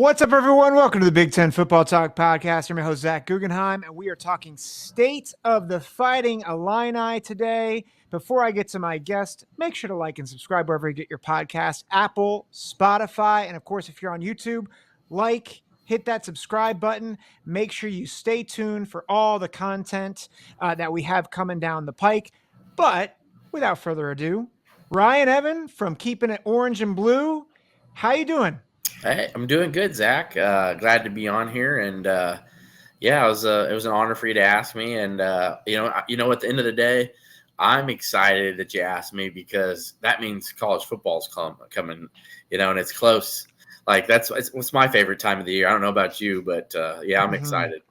What's up, everyone? Welcome to the Big Ten Football Talk Podcast. I'm your host, Zach Guggenheim, and we are talking state of the Fighting Illini today. Before I get to my guest, make sure to like and subscribe wherever you get your podcast, Apple, Spotify, and of course, if you're on YouTube, hit that subscribe button. Make sure you stay tuned for all the content that we have coming down the pike. But without further ado, Ryan, Evan from Keeping It Orange and Blue, how you doing? Hey, I'm doing good, Zach. Glad to be on here, and it was an honor for you to ask me. And at the end of the day, I'm excited that you asked me because that means college football's coming, and it's close. Like it's my favorite time of the year. I don't know about you, but I'm excited.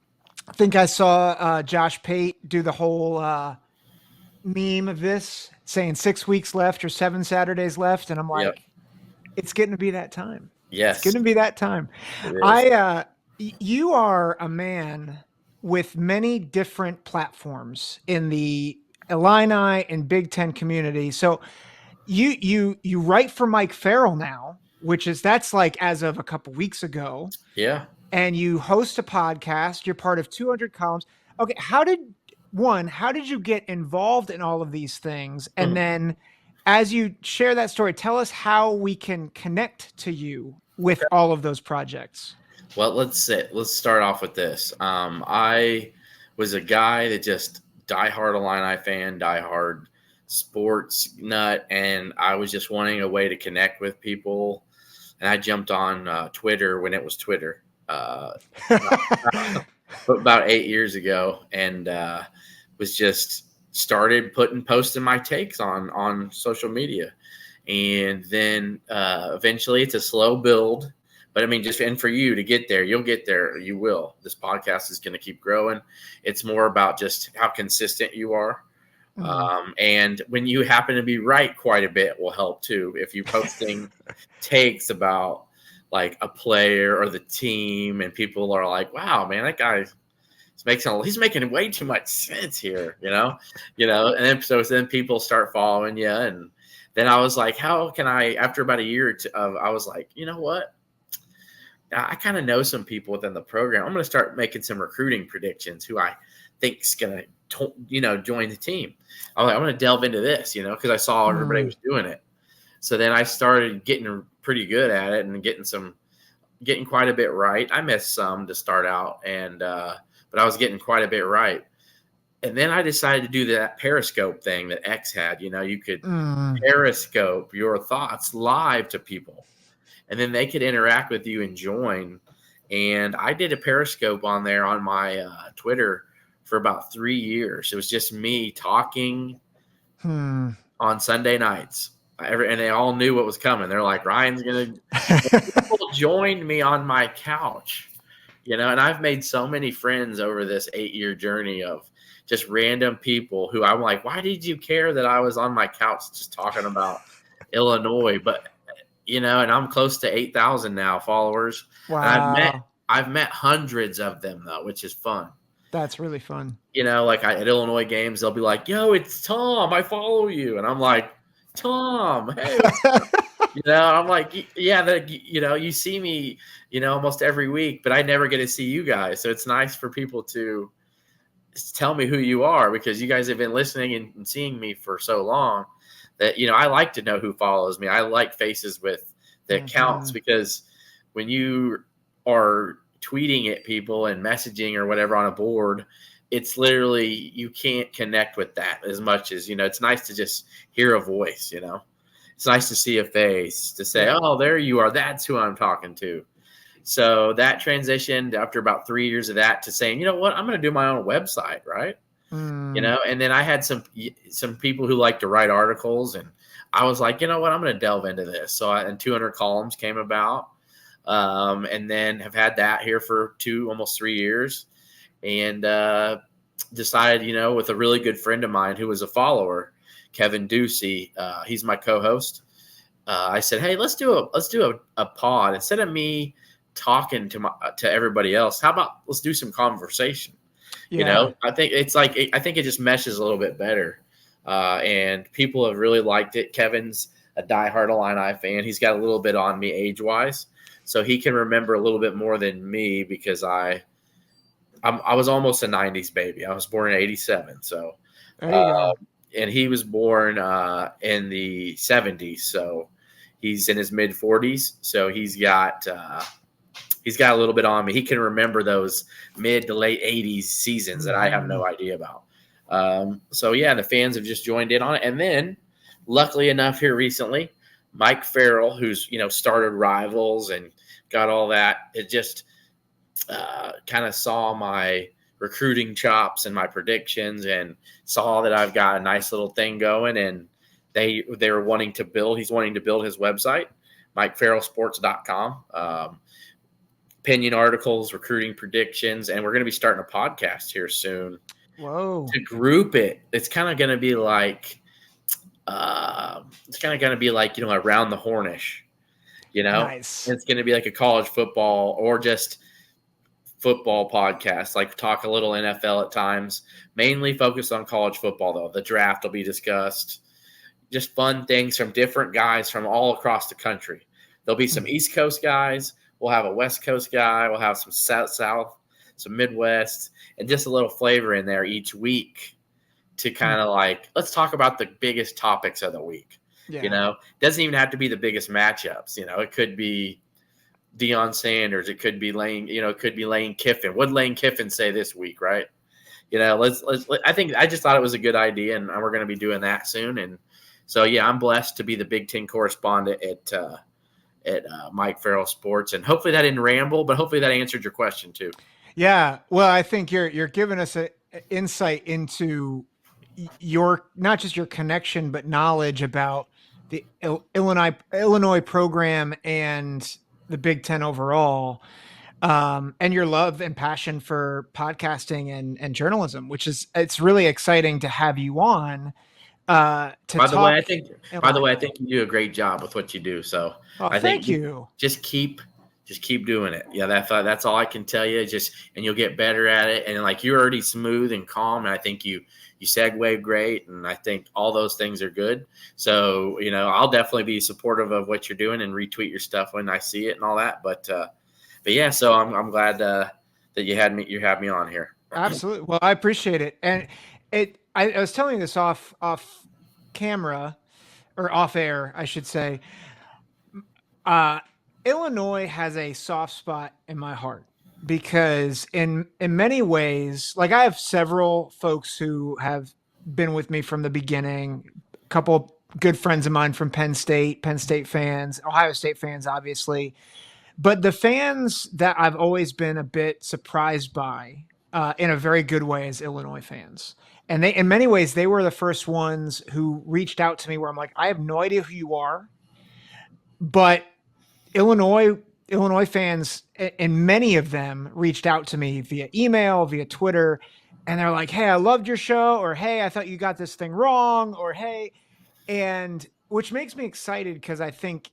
I think I saw Josh Pate do the whole meme of this, saying 6 weeks left or 7 Saturdays left, and I'm like, It's getting to be that time. Yes. It's going to be that time. You are a man with many different platforms in the Illini and Big Ten community. So you write for Mike Farrell now, that's like as of a couple weeks ago. Yeah. And you host a podcast. You're part of 200 columns. Okay. How did you get involved in all of these things? And then as you share that story, tell us how we can connect to you with all of those projects. Well, let's start off with this. I was a guy that just diehard Illini fan, diehard sports nut, and I was just wanting a way to connect with people. And I jumped on Twitter when it was Twitter, about 8 years ago, and was just started posting my takes on social media. And then eventually it's a slow build, but I mean, and for you to get there, you'll get there. You will. This podcast is going to keep growing. It's more about just how consistent you are. And when you happen to be right quite a bit will help too. If you're posting takes about like a player or the team and people are like, wow, man, that guy he's making way too much sense here, and then people start following you. And then I was like, how can I, after about a year or two, I was like, you know what? I kind of know some people within the program. I'm going to start making some recruiting predictions who I think is going to, join the team. I'm going to delve into this, because I saw everybody was doing it. So then I started getting pretty good at it and getting quite a bit right. I missed some to start out, but I was getting quite a bit right. And then I decided to do that Periscope thing that X had. You could Periscope your thoughts live to people, and then they could interact with you and join. And I did a Periscope on there on my Twitter for about 3 years. It was just me talking on Sunday nights. And they all knew what was coming. They're like, Ryan's going to – people joined me on my couch. And I've made so many friends over this 8-year journey of just random people who I'm like, why did you care that I was on my couch just talking about Illinois? But, and I'm close to 8,000 now followers. Wow. And I've met hundreds of them, though, which is fun. That's really fun. At Illinois games, they'll be like, yo, it's Tom. I follow you. And I'm like, Tom, hey. I'm like, yeah, you see me, almost every week, but I never get to see you guys. So it's nice for people to tell me who you are, because you guys have been listening and seeing me for so long that, I like to know who follows me. I like faces with the accounts, because when you are tweeting at people and messaging or whatever on a board, it's literally, you can't connect with that as much as, it's nice to just hear a voice, It's nice to see a face, to say, oh, there you are. That's who I'm talking to. So that transitioned after about 3 years of that to saying, you know what, I'm going to do my own website, right? And then I had some people who like to write articles, and I was like, you know what, I'm going to delve into this. So and 200 columns came about, and then have had that here for almost 3 years, and decided, with a really good friend of mine who was a follower, Kevin Ducey, he's my co-host. I said, hey, let's do a pod instead of me talking to everybody else. How about let's do some conversation? I think I think it just meshes a little bit better. And people have really liked it. Kevin's a diehard Illini fan. He's got a little bit on me age-wise, so he can remember a little bit more than me because I was almost a '90s baby. I was born in '87, so There you go. and he was born in the '70s, so he's in his mid 40s. So he's got a little bit on me. He can remember those mid to late '80s seasons that I have no idea about. So yeah, the fans have just joined in on it, and then luckily enough, here recently, Mike Farrell, who's started Rivals and got all that, it just kind of saw my recruiting chops and my predictions and saw that I've got a nice little thing going, and they were wanting to build. He's wanting to build his website, MikeFarrellSports.com. Opinion articles, recruiting predictions, and we're going to be starting a podcast here soon. Whoa! To group it, it's kind of going to be like. It's kind of going to be like, around the hornish, Nice. It's going to be like a college football or just football podcast, like talk a little NFL at times, mainly focused on college football though. The draft will be discussed, just fun things from different guys from all across the country. There'll be some East Coast guys. We'll have a West Coast guy. We'll have some South, some Midwest, and just a little flavor in there each week. To kind of like, let's talk about the biggest topics of the week. Yeah. Doesn't even have to be the biggest matchups. It could be Deion Sanders. It could be it could be Lane Kiffin. What did Lane Kiffin say this week, right? I just thought it was a good idea, and we're going to be doing that soon. And so, yeah, I'm blessed to be the Big Ten correspondent at Mike Farrell Sports, and hopefully that didn't ramble, but hopefully that answered your question too. Yeah. Well, I think you're giving us an insight into your, not just your connection, but knowledge about the Illinois program and the Big Ten overall, and your love and passion for podcasting and journalism, it's really exciting to have you on. By the way, I think you do a great job with what you do. So I think you just keep doing it. Yeah, that's all I can tell you. And you'll get better at it. And like, you're already smooth and calm, and I think you segue great, and I think all those things are good. So I'll definitely be supportive of what you're doing and retweet your stuff when I see it and all that. But yeah, so I'm glad that you had me on here. Absolutely. Well, I appreciate it, and I was telling you this off camera, or off air, I should say. Illinois has a soft spot in my heart because in many ways, like, I have several folks who have been with me from the beginning, a couple good friends of mine from Penn State fans, Ohio State fans, obviously, but the fans that I've always been a bit surprised by, in a very good way, is Illinois fans. And they, in many ways, they were the first ones who reached out to me where I'm like, I have no idea who you are, but Illinois fans, and many of them reached out to me via email, via Twitter, and they're like, hey, I loved your show, or hey, I thought you got this thing wrong, or hey, and which makes me excited because I think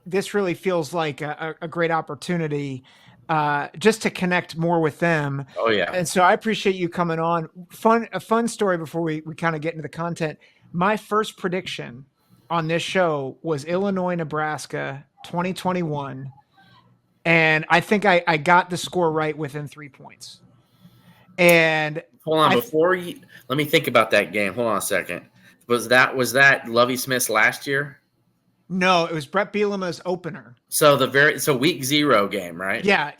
this really feels like a great opportunity just to connect more with them. Oh yeah. And so I appreciate you coming on. A fun story before we kind of get into the content. My first prediction on this show was Illinois, Nebraska 2021. And I think I got the score right within 3 points. And hold on, let me think about that game. Hold on a second. Was that Lovie Smith's last year? No, it was Brett Bielema's opener. So week 0 game, right? Yeah.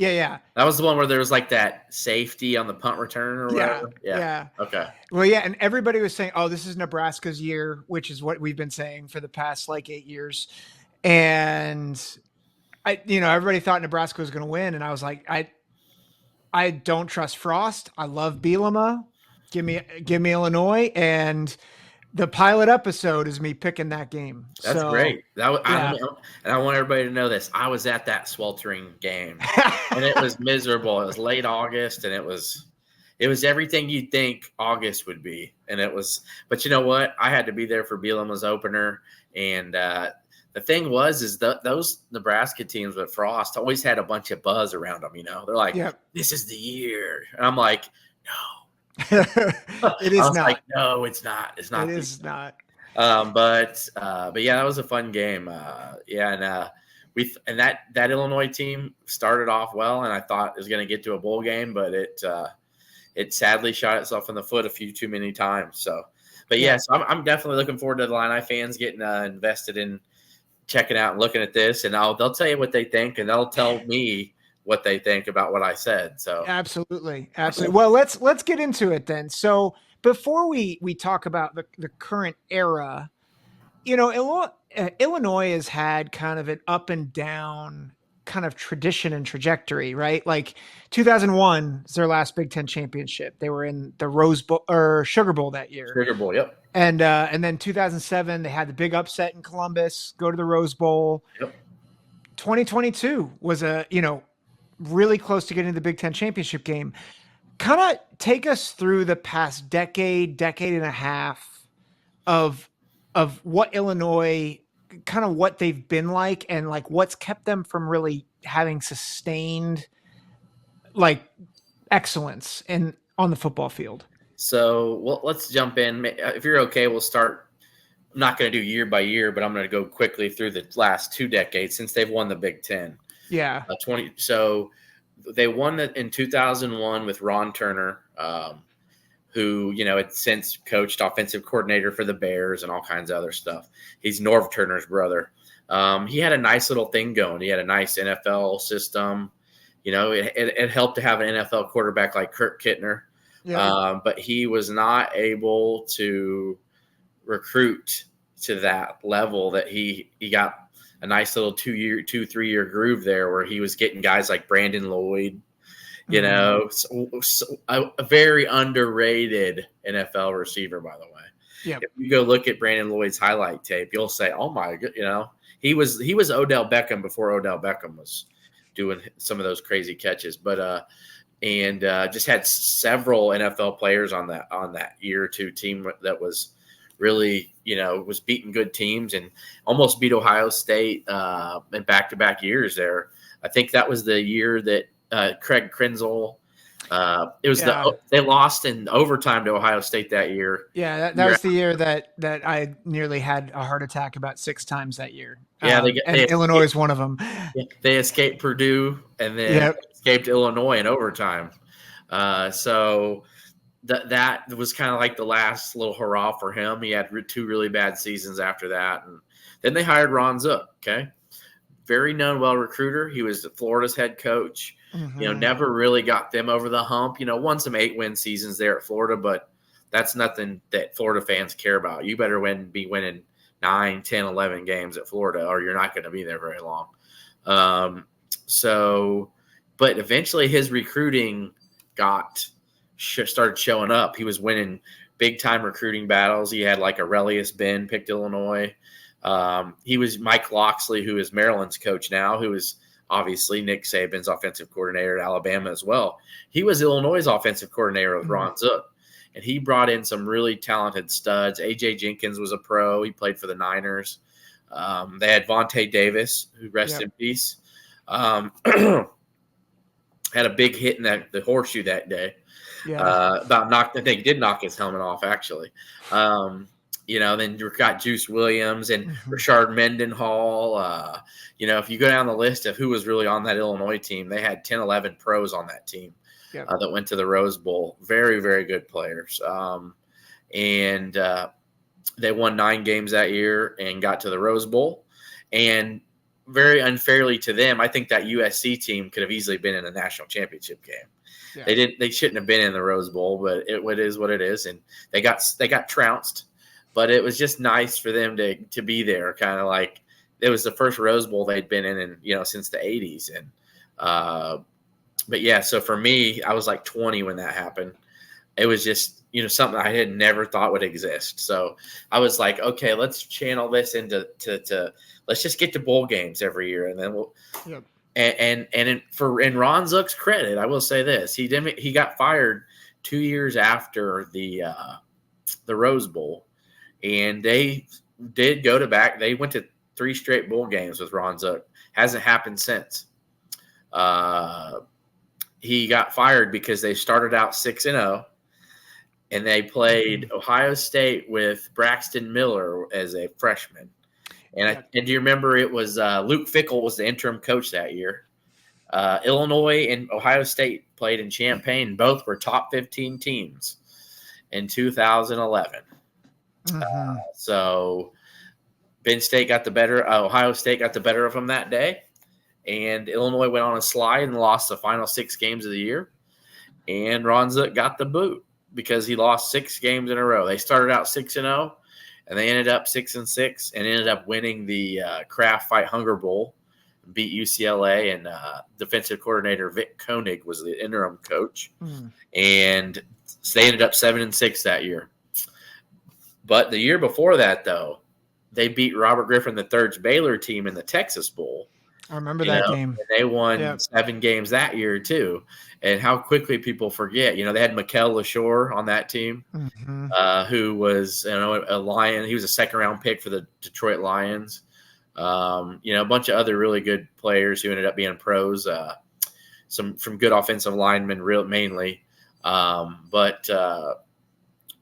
That was the one where there was like that safety on the punt return or whatever. Yeah. Okay. Well, yeah, and everybody was saying, "Oh, this is Nebraska's year," which is what we've been saying for the past 8 years. And everybody thought Nebraska was going to win, and I was like, I don't trust Frost. I love Bielema. Give me Illinois, and the pilot episode is me picking that game. That's great. And I want everybody to know this. I was at that sweltering game, and it was miserable. It was late August, and it was everything you'd think August would be. And it was, but you know what? I had to be there for Bielema's opener, and the thing is those Nebraska teams with Frost always had a bunch of buzz around them. They're like, This is the year, and I'm like, no. It is not. Like, no, it's not. It's not. It is not. But yeah, that was a fun game. And and that Illinois team started off well, and I thought it was going to get to a bowl game, but it sadly shot itself in the foot a few too many times. So, but yes, I'm definitely looking forward to the Illini fans getting invested in checking out and looking at this, and they'll tell you what they think, and they'll tell me what they think about what I said. So absolutely. Well, let's get into it then. So before we talk about the current era, Illinois has had kind of an up and down kind of tradition and trajectory, right? Like 2001 is their last Big Ten championship. They were in the Rose Bowl or Sugar Bowl that year. Sugar Bowl, yep. And then 2007 they had the big upset in Columbus, go to the Rose Bowl. Yep. 2022 was really close to getting to the Big Ten championship game. Kind of take us through the past decade and a half of what Illinois, kind of what they've been like, and like what's kept them from really having sustained like excellence on the football field. So let's jump in. If you're okay, we'll start. I'm not going to do year by year, but I'm going to go quickly through the last 2 decades since they've won the Big Ten. Yeah. So they won it in 2001 with Ron Turner, who, had since coached offensive coordinator for the Bears and all kinds of other stuff. He's Norv Turner's brother. He had a nice little thing going. He had a nice NFL system. It helped to have an NFL quarterback like Kirk Kittner. Yeah. But he was not able to recruit to that level that he got a nice little 2-3 year groove there where he was getting guys like Brandon Lloyd, so a very underrated NFL receiver, by the way. Yeah. If you go look at Brandon Lloyd's highlight tape, you'll say, oh my God, he was Odell Beckham before Odell Beckham was doing some of those crazy catches, but just had several NFL players on that year or two team that was really, was beating good teams and almost beat Ohio State in back-to-back years there. I think that was the year that Craig Krenzel, they lost in overtime to Ohio State that year. Yeah, that was the year that I nearly had a heart attack about 6 times that year. Yeah, Illinois is one of them. They escaped Purdue and then escaped Illinois in overtime. So that was kind of like the last little hurrah for him. He had 2 really bad seasons after that, and then they hired Ron Zook. Okay, very known, well recruiter. He was Florida's head coach. Mm-hmm. Never really got them over the hump. Won some 8-win seasons there at Florida, but that's nothing that Florida fans care about. You better be winning 9, 10, 11 games at Florida, or you're not going to be there very long. But eventually his recruiting started showing up. He was winning big time recruiting battles. He had like Aurelius Ben picked Illinois. He was Mike Loxley, who is Maryland's coach now, who is obviously Nick Saban's offensive coordinator at Alabama as well. He was Illinois' offensive coordinator with Ron Zook, and he brought in some really talented studs. A.J. Jenkins was a pro. He played for the Niners. They had Vontae Davis, who rest in peace. Had a big hit in the horseshoe that day. Yeah. I think he did knock his helmet off, actually. Then you got Juice Williams and Rashard Mendenhall. If you go down the list of who was really on that Illinois team, they had 10, 11 pros on that team that went to the Rose Bowl. Very, very good players. And they won 9 games that year and got to the Rose Bowl. And very unfairly to them, I think that USC team could have easily been in a national championship game. Yeah. They shouldn't have been in the Rose Bowl, but it is what it is. And they got trounced. But it was just nice for them to be there, kind of like it was the first Rose Bowl they'd been in since the 80s. And but yeah, so for me, I was like 20 when that happened. It was just something I had never thought would exist. So I was like, okay, let's channel this into let's just get to bowl games every year, and then we'll. Yep. And in Ron Zook's credit, I will say this: he got fired 2 years after the Rose Bowl. And they did go to back. They went to 3 straight bowl games with Ron Zook. Hasn't happened since. He got fired because they started out 6-0, and they played Ohio State with Braxton Miller as a freshman. And do you remember it was Luke Fickell was the interim coach that year. Illinois and Ohio State played in Champaign. Both were top 15 teams in 2011. So Penn State got the better. Ohio State got the better of them that day. And Illinois went on a slide and lost the final 6 games of the year. And Ron Zook got the boot because he lost 6 games in a row. They started out 6-0, and they ended up 6-6, and ended up winning the Kraft Fight Hunger Bowl, beat UCLA, and defensive coordinator Vic Koenig was the interim coach. And so they ended up 7-6 that year. But the year before that, though, they beat Robert Griffin III's Baylor team in the Texas Bowl. I remember that game. And they won 7 games that year, too. And how quickly people forget. They had Mikel LaShore on that team, who was a Lion. He was a second-round pick for the Detroit Lions. A bunch of other really good players who ended up being pros. Some good offensive linemen, mainly. So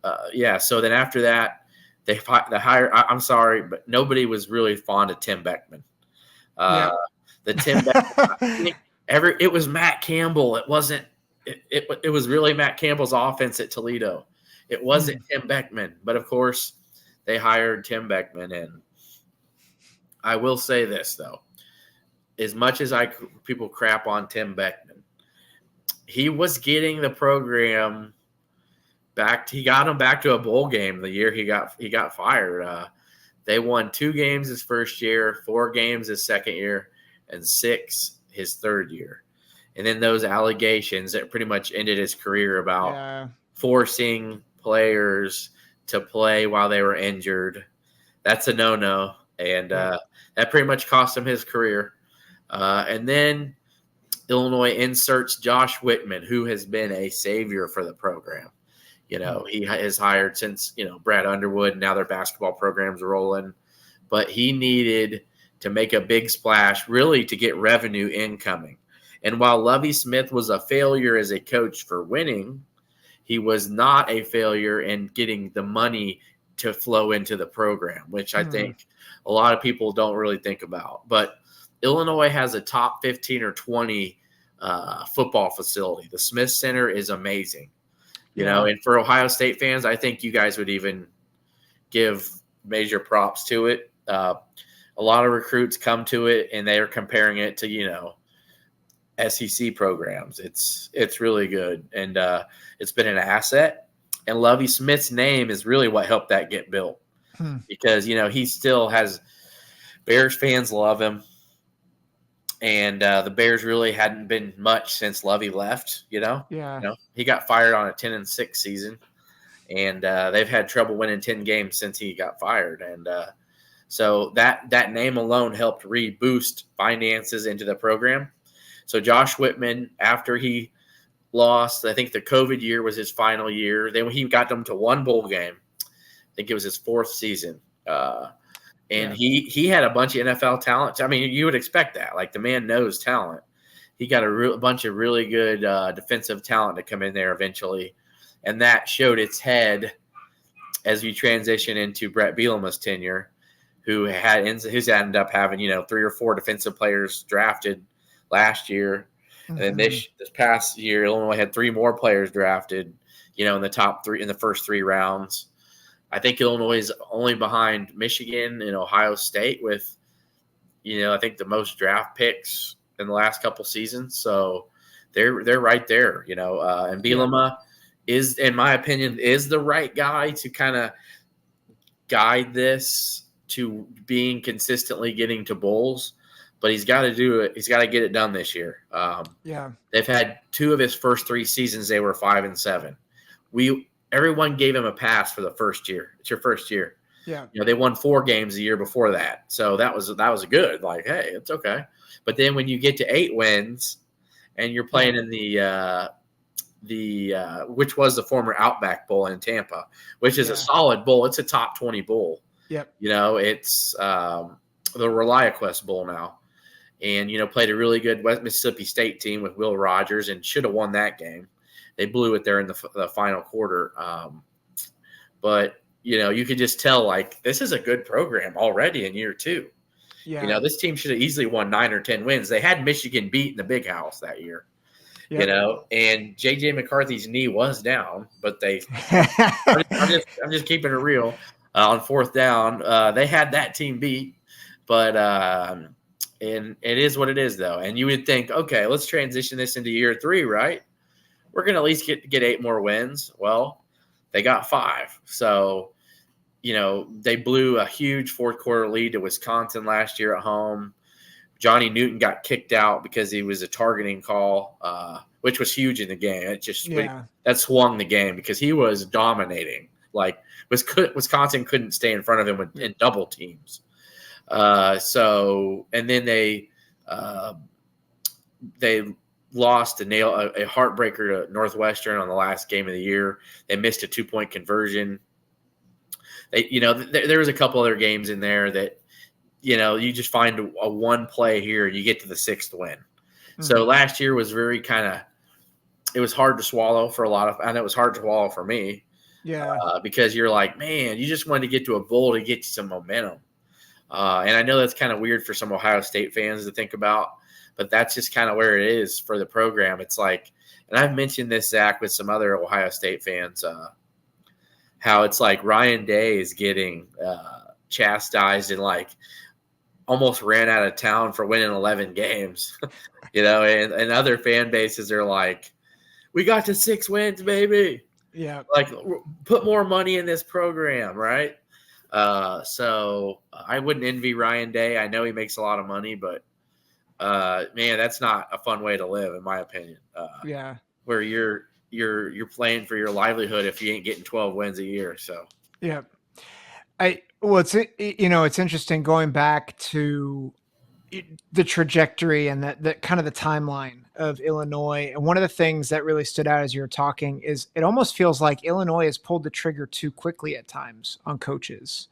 then after that, they hired. I'm sorry, but nobody was really fond of Tim Beckman. The Tim Beckman, it was Matt Campbell. It wasn't. It was really Matt Campbell's offense at Toledo. It wasn't Tim Beckman, but of course they hired Tim Beckman. And I will say this though, as much as people crap on Tim Beckman, he was getting the program back. He got him back to a bowl game the year he got fired. They won 2 games his first year, 4 games his second year, and 6 his third year. And then those allegations that pretty much ended his career about forcing players to play while they were injured. That's a no-no. And that pretty much cost him his career. And then Illinois inserts Josh Whitman, who has been a savior for the program. He has hired since, Brad Underwood. Now their basketball program's rolling. But he needed to make a big splash, really, to get revenue incoming. And while Lovie Smith was a failure as a coach for winning, he was not a failure in getting the money to flow into the program, which I think a lot of people don't really think about. But Illinois has a top 15 or 20 football facility. The Smith Center is amazing. And for Ohio State fans, I think you guys would even give major props to it. A lot of recruits come to it, and they are comparing it to, SEC programs. It's really good, and it's been an asset. And Lovie Smith's name is really what helped that get built because, he still has – Bears fans love him. And the Bears really hadn't been much since Lovie left, He got fired on a 10-6 season, and they've had trouble winning 10 games since he got fired. And so that name alone helped reboost finances into the program. So Josh Whitman, after he lost, I think the COVID year was his final year. Then he got them to 1 bowl game. I think it was his 4th season. And he had a bunch of NFL talent. I mean, you would expect that. Like, the man knows talent. He got a bunch of really good defensive talent to come in there eventually. And that showed its head as we transition into Brett Bielema's tenure, who's ended up having, 3 or 4 defensive players drafted last year. And then this past year, Illinois had 3 more players drafted, in the top 3 in the first 3 rounds. I think Illinois is only behind Michigan and Ohio State with, I think the most draft picks in the last couple seasons. So they're right there, and Bielema is, in my opinion, is the right guy to kind of guide this to being consistently getting to bowls. But he's got to do it. He's got to get it done this year. They've had 2 of his first 3 seasons. They were 5-7. Everyone gave him a pass for the first year. It's your first year. They won 4 games the year before that. So that was good. Like, hey, it's okay. But then when you get to 8 wins and you're playing in the which was the former Outback Bowl in Tampa, which is a solid bowl. It's a top 20 bowl. It's the ReliaQuest Bowl now. And, played a really good West Mississippi State team with Will Rogers and should have won that game. They blew it there in the final quarter. But you could just tell like this is a good program already in year 2. Yeah. This team should have easily won 9 or 10 wins. They had Michigan beat in the Big House that year. Yep. And JJ McCarthy's knee was down, but I'm just keeping it real. On 4th down, they had that team beat, but and it is what it is though. And you would think, okay, let's transition this into year 3, right? We're going to at least get 8 more wins. Well, they got 5. So, they blew a huge 4th quarter lead to Wisconsin last year at home. Johnny Newton got kicked out because he was a targeting call, which was huge in the game. That swung the game because he was dominating. Like Wisconsin couldn't stay in front of him in double teams. And then they lost a heartbreaker to Northwestern on the last game of the year. They missed a 2-point conversion. There was a couple other games in there that, you just find a one play here, you get to the 6th win. Mm-hmm. So last year was very it was hard to swallow for a lot of, and it was hard to swallow for me. Yeah. Because you're like, man, you just wanted to get to a bowl to get you some momentum. And I know that's kind of weird for some Ohio State fans to think about, but that's just kind of where it is for the program. It's like, and I've mentioned this, Zach, with some other Ohio State fans, how it's like Ryan Day is getting chastised and like almost ran out of town for winning 11 games, and other fan bases are like, we got to 6 wins, baby. Yeah. Like put more money in this program. Right. So I wouldn't envy Ryan Day. I know he makes a lot of money, but man, that's not a fun way to live, in my opinion. Where you're playing for your livelihood if you ain't getting 12 wins a year. So yeah. It's interesting going back to the trajectory and that kind of the timeline of Illinois. And one of the things that really stood out as you were talking is it almost feels like Illinois has pulled the trigger too quickly at times on coaches.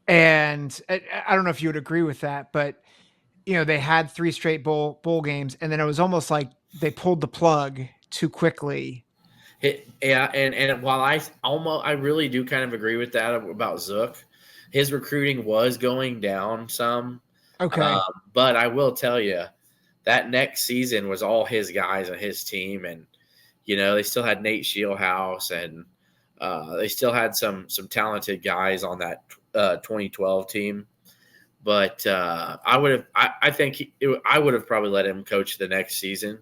And I don't know if you would agree with that, but they had 3 straight bowl games, and then it was almost like they pulled the plug too quickly. And while I really do kind of agree with that about Zook, his recruiting was going down some. Okay. But I will tell you that next season was all his guys on his team. And, they still had Nate Shieldhouse and they still had some talented guys on that 2012 team. But I would have probably let him coach the next season.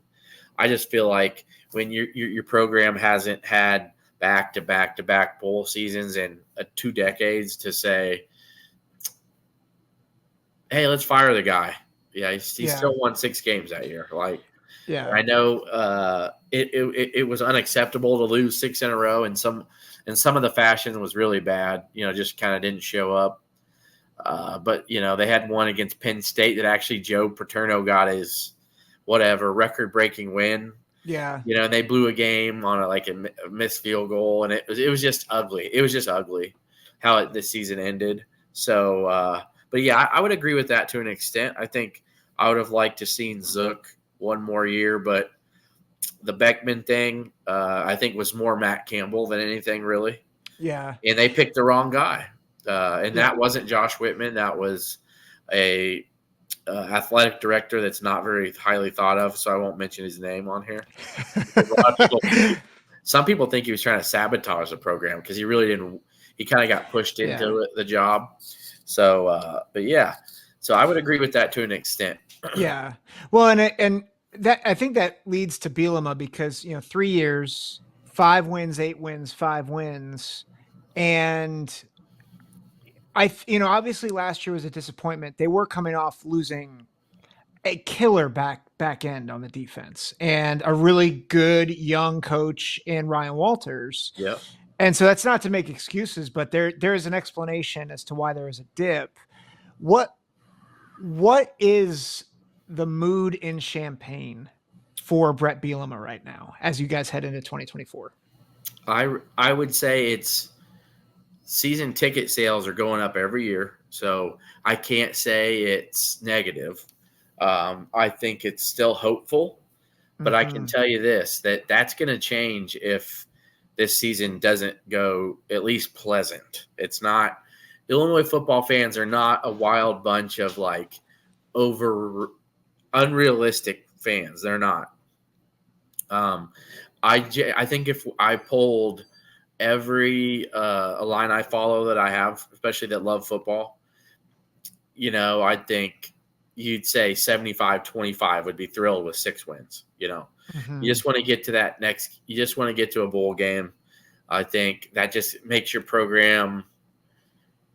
I just feel like when your program hasn't had back-to-back bowl seasons in 2 decades to say, hey, let's fire the guy. Yeah, he still won 6 games that year. Like, yeah, I know it was unacceptable to lose 6 in a row, and some of the fashion was really bad. Just kind of didn't show up. But they had one against Penn State that actually Joe Paterno got his record-breaking win. Yeah. And they blew a game on a missed field goal, and it was just ugly. It was just ugly how the season ended. So, but yeah, I would agree with that to an extent. I think I would have liked to seen Zook one more year, but the Beckman thing, I think was more Matt Campbell than anything really. Yeah. And they picked the wrong guy. That wasn't Josh Whitman. That was a athletic director that's not very highly thought of, so I won't mention his name on here. Some people think he was trying to sabotage the program because he really didn't. He kind of got pushed into the job. So, but yeah, so I would agree with that to an extent. Yeah. Well, and that I think that leads to Bielema because 3 years, 5 wins, 8 wins, 5 wins, and obviously last year was a disappointment. They were coming off losing a killer back end on the defense and a really good young coach in Ryan Walters. Yeah. And so that's not to make excuses, but there is an explanation as to why there was a dip. What is the mood in Champaign for Brett Bielema right now as you guys head into 2024? I would say it's season ticket sales are going up every year, so I can't say it's negative. I think it's still hopeful, but I can tell you this, that's going to change if this season doesn't go at least pleasant. It's not – Illinois football fans are not a wild bunch of, like, unrealistic fans. They're not. I think if I polled every Illini follow that I have, especially that love football, I think you'd say 75-25 would be thrilled with 6 wins. Mm-hmm. You just want to get to you just want to get to a bowl game. I think that just makes your program,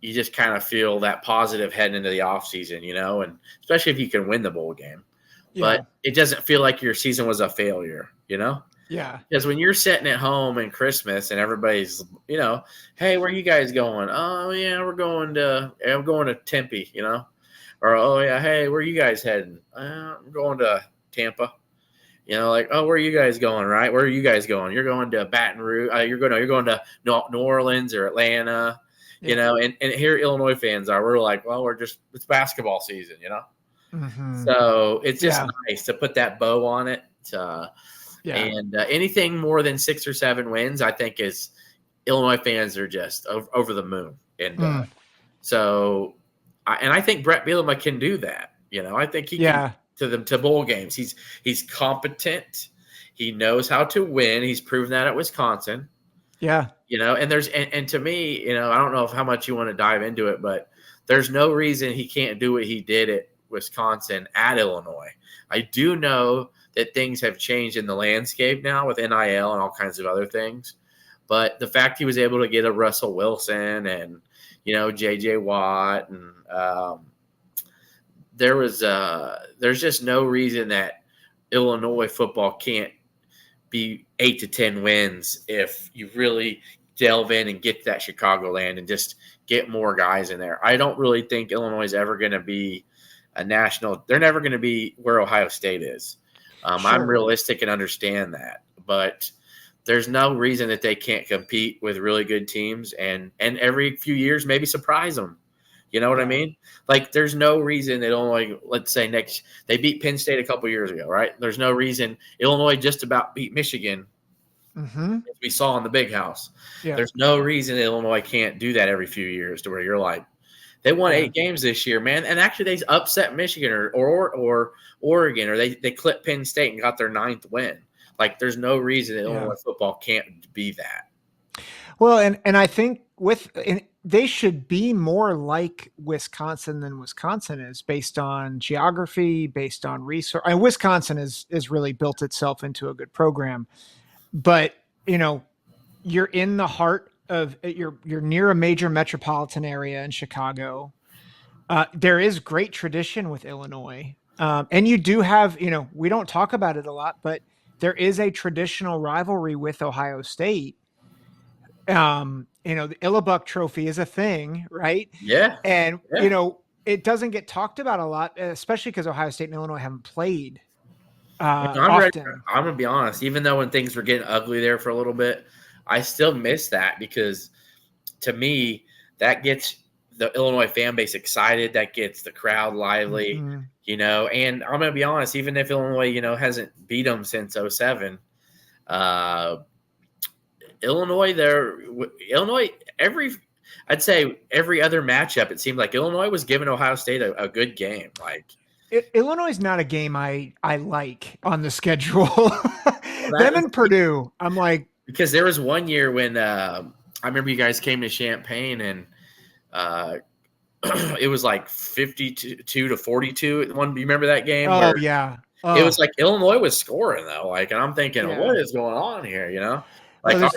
you just kind of feel that positive heading into the offseason, and especially if you can win the bowl game. Yeah. But it doesn't feel like your season was a failure, Yeah. Because when you're sitting at home in Christmas and everybody's, hey, where are you guys going? Oh, yeah, I'm going to Tempe, Or, oh, yeah, hey, where are you guys heading? I'm going to Tampa. Like, oh, where are you guys going, right? Where are you guys going? You're going to Baton Rouge. You're going to New Orleans or Atlanta, and here Illinois fans are. We're like, well, it's basketball season, Mm-hmm. So it's just nice to put that bow on it. And anything more than 6 or 7 wins, I think is Illinois fans are just over the moon. And so I think Brett Bielema can do that. I think he can to bowl games. He's competent. He knows how to win. He's proven that at Wisconsin. Yeah. And to me, I don't know how much you want to dive into it, but there's no reason he can't do what he did at Wisconsin at Illinois. I do know that things have changed in the landscape now with NIL and all kinds of other things. But the fact he was able to get a Russell Wilson and, J.J. Watt and there's just no reason that Illinois football can't be 8 to 10 wins if you really delve in and get to that Chicagoland and just get more guys in there. I don't really think Illinois is ever going to be a national. They're never going to be where Ohio State is. Sure. I'm realistic and understand that, but there's no reason that they can't compete with really good teams and every few years maybe surprise them. You know what I mean? Like, there's no reason that Illinois, let's say they beat Penn State a couple years ago, right? There's no reason Illinois just about beat Michigan, as we saw in the Big House. Yeah. There's no reason that Illinois can't do that every few years to where you're like, they won 8 games this year, man. And actually they upset Michigan or Oregon, or they clipped Penn State and got their 9th win. Like, there's no reason that Illinois football can't be that. Well, and I think they should be more like Wisconsin than Wisconsin is, based on geography, based on resource. Wisconsin is really built itself into a good program, but you're in the heart of you're near a major metropolitan area in Chicago. There is great tradition with Illinois, and you do have we don't talk about it a lot, but there is a traditional rivalry with Ohio State. The Illi-Buck trophy is a thing, right? Yeah. And, it doesn't get talked about a lot, especially because Ohio State and Illinois haven't played often. I'm going to be honest, even though when things were getting ugly there for a little bit, I still miss that because to me, that gets the Illinois fan base excited. That gets the crowd lively, and I'm going to be honest, even if Illinois, hasn't beat them since 2007, Illinois, I'd say every other matchup, it seemed like Illinois was giving Ohio State a good game. Like, Illinois is not a game I like on the schedule. Them and Purdue, I'm like, because there was one year when I remember you guys came to Champaign and it was like 52-42. You remember that game? Oh yeah. It was like Illinois was scoring though. Like, and I'm thinking, what is going on here? Like,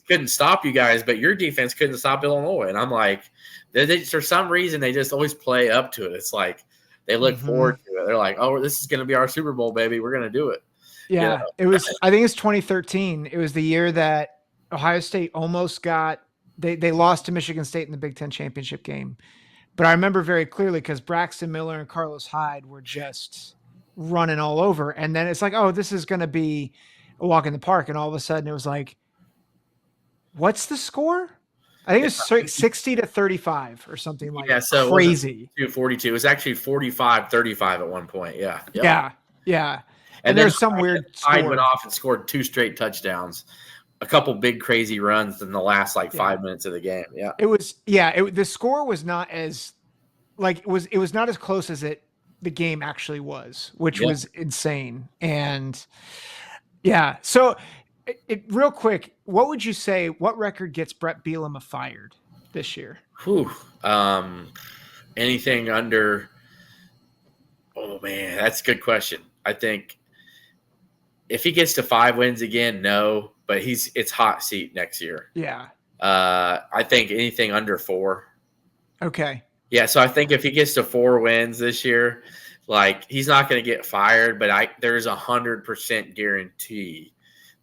couldn't stop you guys, but your defense couldn't stop Illinois. And I'm like, for some reason, they just always play up to it. It's like they look forward to it. They're like, oh, this is going to be our Super Bowl, baby. We're going to do it. Yeah, It was. I think it's 2013. It was the year that Ohio State almost got. They lost to Michigan State in the Big Ten championship game, but I remember very clearly because Braxton Miller and Carlos Hyde were just running all over, and then it's like, oh, this is going to be a walk in the park, and all of a sudden it was like, what's the score? I think it was 60-35 or something like that. So crazy. 42. It was actually 45-35 at one point. Yeah. Yep. Yeah. And there's some weird Hyde went off and scored 2 straight touchdowns. a couple big crazy runs in the last like 5 minutes of the game. Yeah. It was the score was not as like it was not as close as the game actually was, which Yep. was insane. And yeah, so real quick, what would you say? What record gets Brett Bielema fired this year? Whew. Anything under? Oh man, that's a good question. I think if he gets to 5 wins again, no, but it's hot seat next year. Yeah. I think anything under 4. Okay. Yeah, so I think if he gets to 4 wins this year, like he's not going to get fired, but there's 100% guarantee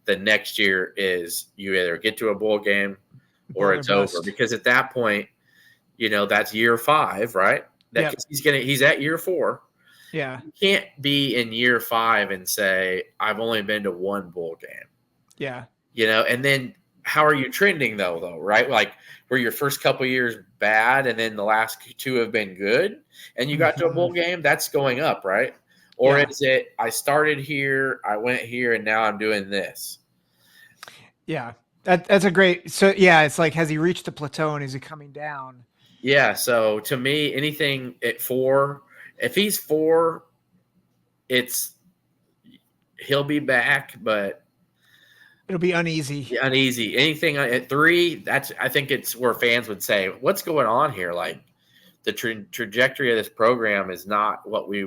the next year is you either get to a bowl game or it's over, because at that point, that's year 5, right? He's at year 4. Yeah. You can't be in year 5 and say I've only been to 1 bowl game. Yeah. And then how are you trending though, right? Like were your first couple years bad and then the last 2 have been good and you got to a bowl game? That's going up, right? Or is it I started here, I went here, and now I'm doing this? Yeah. That's a great. So yeah, it's like, has he reached a plateau and is he coming down? Yeah. So to me, anything at 4, if he's 4, he'll be back, but it'll be uneasy. Uneasy. Anything at 3, I think it's where fans would say, "What's going on here?" Like the trajectory of this program is not what we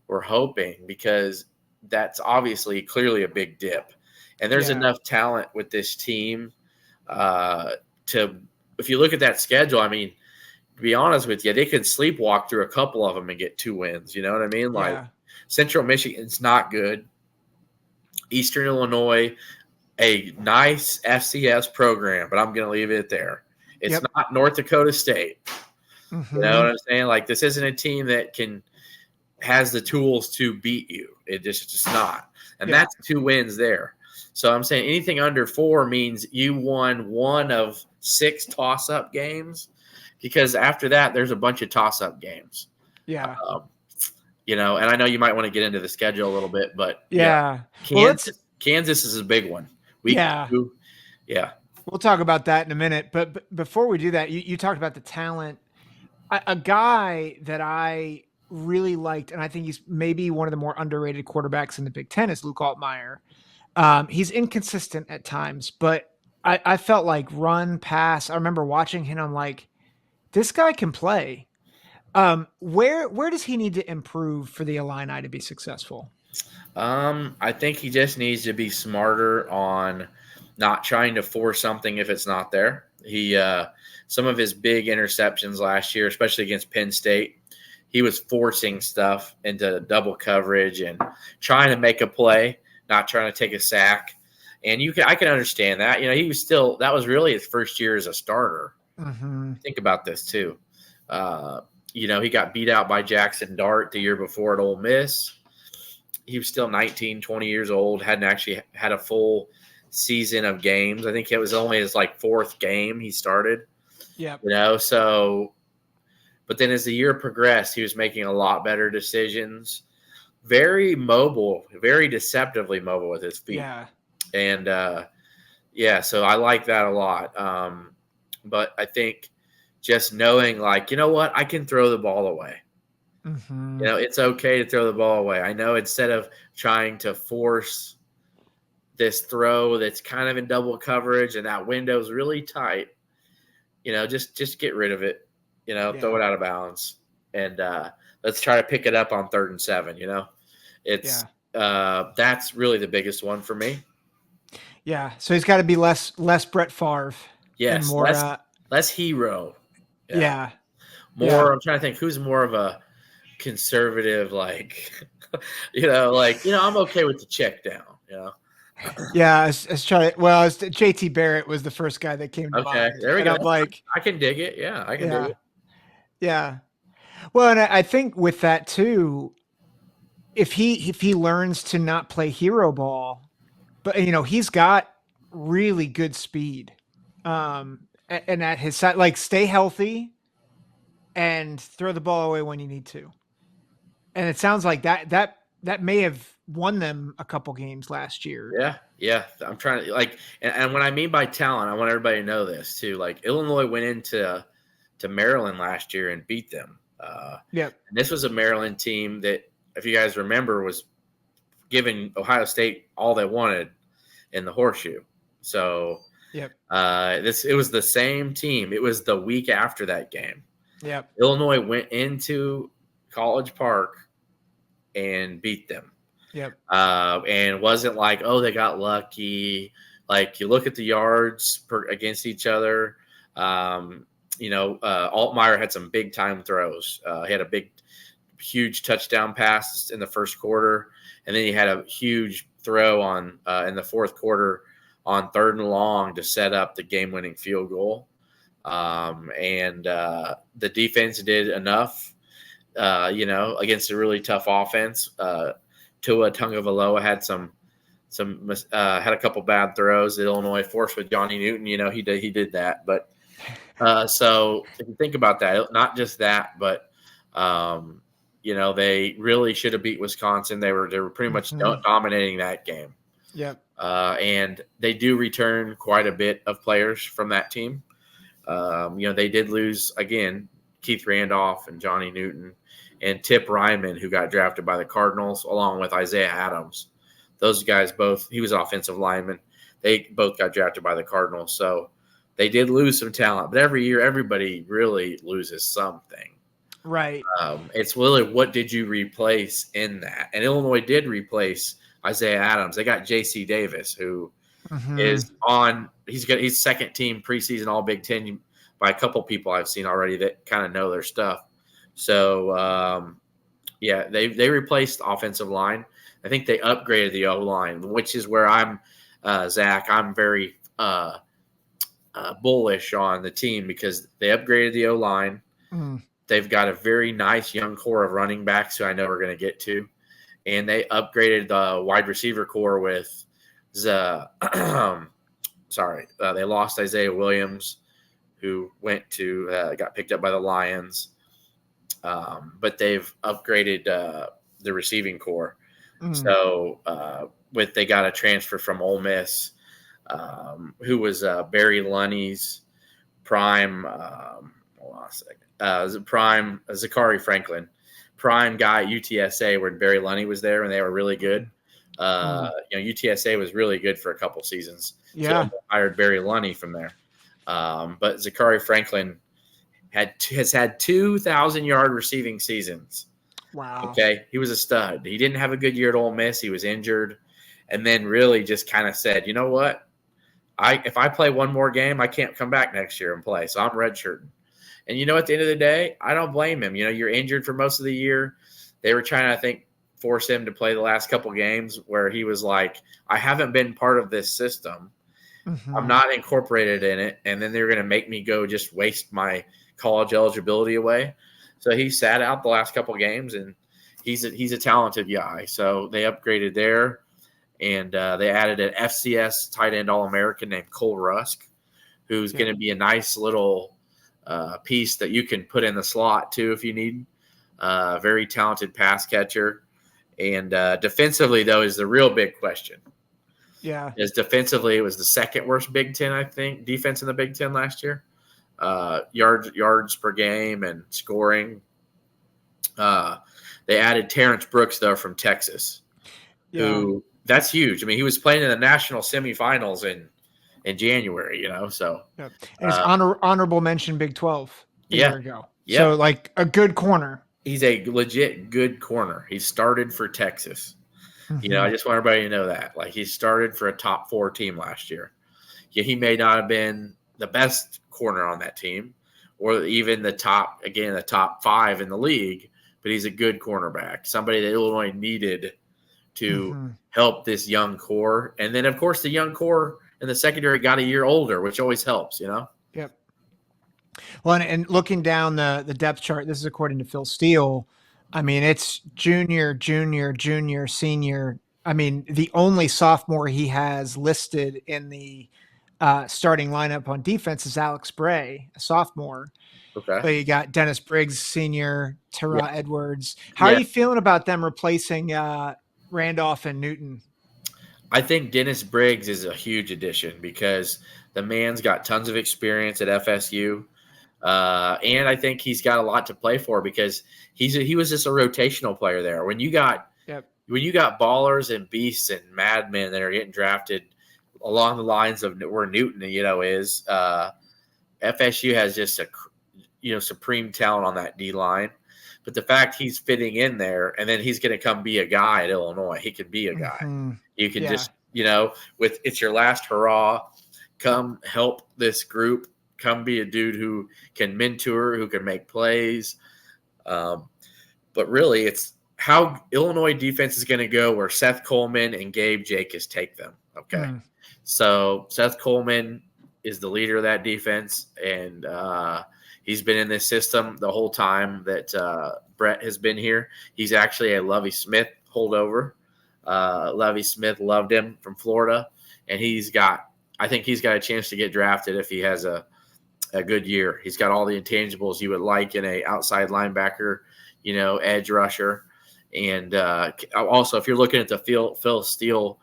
were hoping, because that's obviously clearly a big dip, and there's enough talent with this team if you look at that schedule, I mean, to be honest with you, they could sleepwalk through a couple of them and get 2 wins. You know what I mean? Like Central Michigan's not good. Eastern Illinois, a nice FCS program, but I'm going to leave it there. It's not North Dakota State. Mm-hmm. You know what I'm saying? Like this isn't a team that has the tools to beat you. It's just not. And that's 2 wins there. So I'm saying anything under 4 means you won 1 of 6 toss-up games, because after that, there's a bunch of toss-up games. Yeah. And I know you might want to get into the schedule a little bit, but Kansas is a big one. Yeah. We'll talk about that in a minute. But before we do that, you talked about the talent. A guy that I really liked, and I think he's maybe one of the more underrated quarterbacks in the Big Ten, is Luke Altmyer. He's inconsistent at times, but I felt like run, pass. I remember watching him. I'm like, this guy can play. Where does he need to improve for the Illini to be successful? I think he just needs to be smarter on not trying to force something if it's not there. Some of his big interceptions last year, especially against Penn State, he was forcing stuff into double coverage and trying to make a play, not trying to take a sack. And I can understand that. That was really his first year as a starter. Mm-hmm. Think about this too. He got beat out by Jackson Dart the year before at Ole Miss. He was still 19, 20 years old, hadn't actually had a full season of games. I think it was only his 4th game he started. Yeah. But then as the year progressed, he was making a lot better decisions. Very mobile, very deceptively mobile with his feet. Yeah. And, so I like that a lot. But I think just knowing, I can throw the ball away. Mm-hmm. It's okay to throw the ball away. I know instead of trying to force this throw that's kind of in double coverage and that window's really tight, just get rid of it, throw it out of bounds. And let's try to pick it up on 3rd and 7, That's really the biggest one for me. Yeah, so he's got to be less Brett Favre. Yes, and more, less hero. Yeah. More. I'm trying to think who's more of a conservative, I'm okay with the check down. Yeah, JT Barrett was the first guy that came to mind. Okay, there we go. I'm like, I can dig it. Yeah, I can dig it. Yeah. Well, and I think with that too, if he learns to not play hero ball, but he's got really good speed, and at his side, stay healthy and throw the ball away when you need to. And it sounds like that may have won them a couple games last year. Yeah. I'm trying to and what I mean by talent, I want everybody to know this too. Like Illinois went into Maryland last year and beat them. Yep. And this was a Maryland team that, if you guys remember, was giving Ohio State all they wanted in the horseshoe. So yep. It was the same team. It was the week after that game. Yep. Illinois went into College Park and beat them. Yep. And it wasn't like, oh, they got lucky. Like, you look at the yards against each other. Altmyer had some big time throws. He had a huge touchdown pass in the first quarter, and then he had a huge throw on in the fourth quarter on 3rd and long to set up the game-winning field goal. The defense did enough, against a really tough offense. Tua Tagovailoa had had a couple bad throws that Illinois forced with Johnny Newton. He did that. But so if you think about that, not just that, but they really should have beat Wisconsin. They were pretty much dominating that game. Yep. And they do return quite a bit of players from that team. They did lose, again, Keith Randolph and Johnny Newton and Tip Ryman, who got drafted by the Cardinals, along with Isaiah Adams. Those guys both, he was offensive lineman. They both got drafted by the Cardinals. So they did lose some talent. But every year, everybody really loses something. Right. It's really, what did you replace in that? And Illinois did replace Isaiah Adams. They got J.C. Davis, who is he's second team preseason All Big Ten by a couple people I've seen already that kind of know their stuff. So, they replaced the offensive line. I think they upgraded the O-line, which is where I'm, Zach, I'm very bullish on the team because they upgraded the O-line. They've got a very nice young core of running backs who I know we're going to get to. And they upgraded the wide receiver core with they lost Isaiah Williams, who got picked up by the Lions. But they've upgraded the receiving core. So they got a transfer from Ole Miss, who was Barry Lunney's prime. Hold on a second. Prime Zachary Franklin, prime guy at UTSA, where Barry Lunney was there, and they were really good. UTSA was really good for a couple seasons. Yeah, so I hired Barry Lunney from there. But Zachary Franklin has had 2,000-yard receiving seasons. Wow. Okay, he was a stud. He didn't have a good year at Ole Miss. He was injured, and then really just kind of said, you know what? If I play one more game, I can't come back next year and play. So I'm redshirting. And at the end of the day, I don't blame him. You're injured for most of the year. They were trying to, I think, force him to play the last couple games where he was like, I haven't been part of this system. I'm not incorporated in it. And then they're going to make me go just waste my college eligibility away. So he sat out the last couple games, and he's a talented guy. So they upgraded there, and they added an FCS tight end All-American named Cole Rusk, who's going to be a nice little piece that you can put in the slot too if you need. Very talented pass catcher. And defensively, though, is the real big question. Yeah. Is defensively, it was the second worst Big Ten, I think, defense in the Big Ten last year. Yards per game and scoring. They added Terrence Brooks, though, from Texas, who that's huge. I mean, he was playing in the national semifinals in January, so. Yeah. And it's honorable mention Big 12 a year ago. Yeah. So, like, a good corner. He's a legit good corner. He started for Texas. I just want everybody to know that. Like, he started for a top 4 team last year. Yeah, he may not have been the best corner on that team or even the top 5 in the league, but he's a good cornerback, somebody that Illinois needed to help this young core. And then, of course, the young core in the secondary got a year older, which always helps, Yep. Well, and looking down the depth chart, this is according to Phil Steele. I mean, it's junior, senior. I mean, the only sophomore he has listed in the starting lineup on defense is Alex Bray, a sophomore. Okay. But you got Dennis Briggs, senior, Tara Edwards. How are you feeling about them replacing Randolph and Newton? I think Dennis Briggs is a huge addition because the man's got tons of experience at FSU. And I think he's got a lot to play for because he was just a rotational player there. When you got ballers and beasts and madmen that are getting drafted along the lines of where Newton, is, FSU has just a supreme talent on that D line. But the fact he's fitting in there, and then he's going to come be a guy at Illinois. He can be a guy. Mm-hmm. You can just, with it's your last hurrah, come help this group. Come be a dude who can mentor, who can make plays. But really, it's how Illinois defense is going to go where Seth Coleman and Gabe Jacobs take them. Okay. Mm. So Seth Coleman is the leader of that defense, and he's been in this system the whole time that Brett has been here. He's actually a Lovie Smith holdover. Lovie Smith loved him from Florida, and I think he's got a chance to get drafted if he has a good year. He's got all the intangibles you would like in a outside linebacker, edge rusher. And also, if you're looking at the Phil Steele,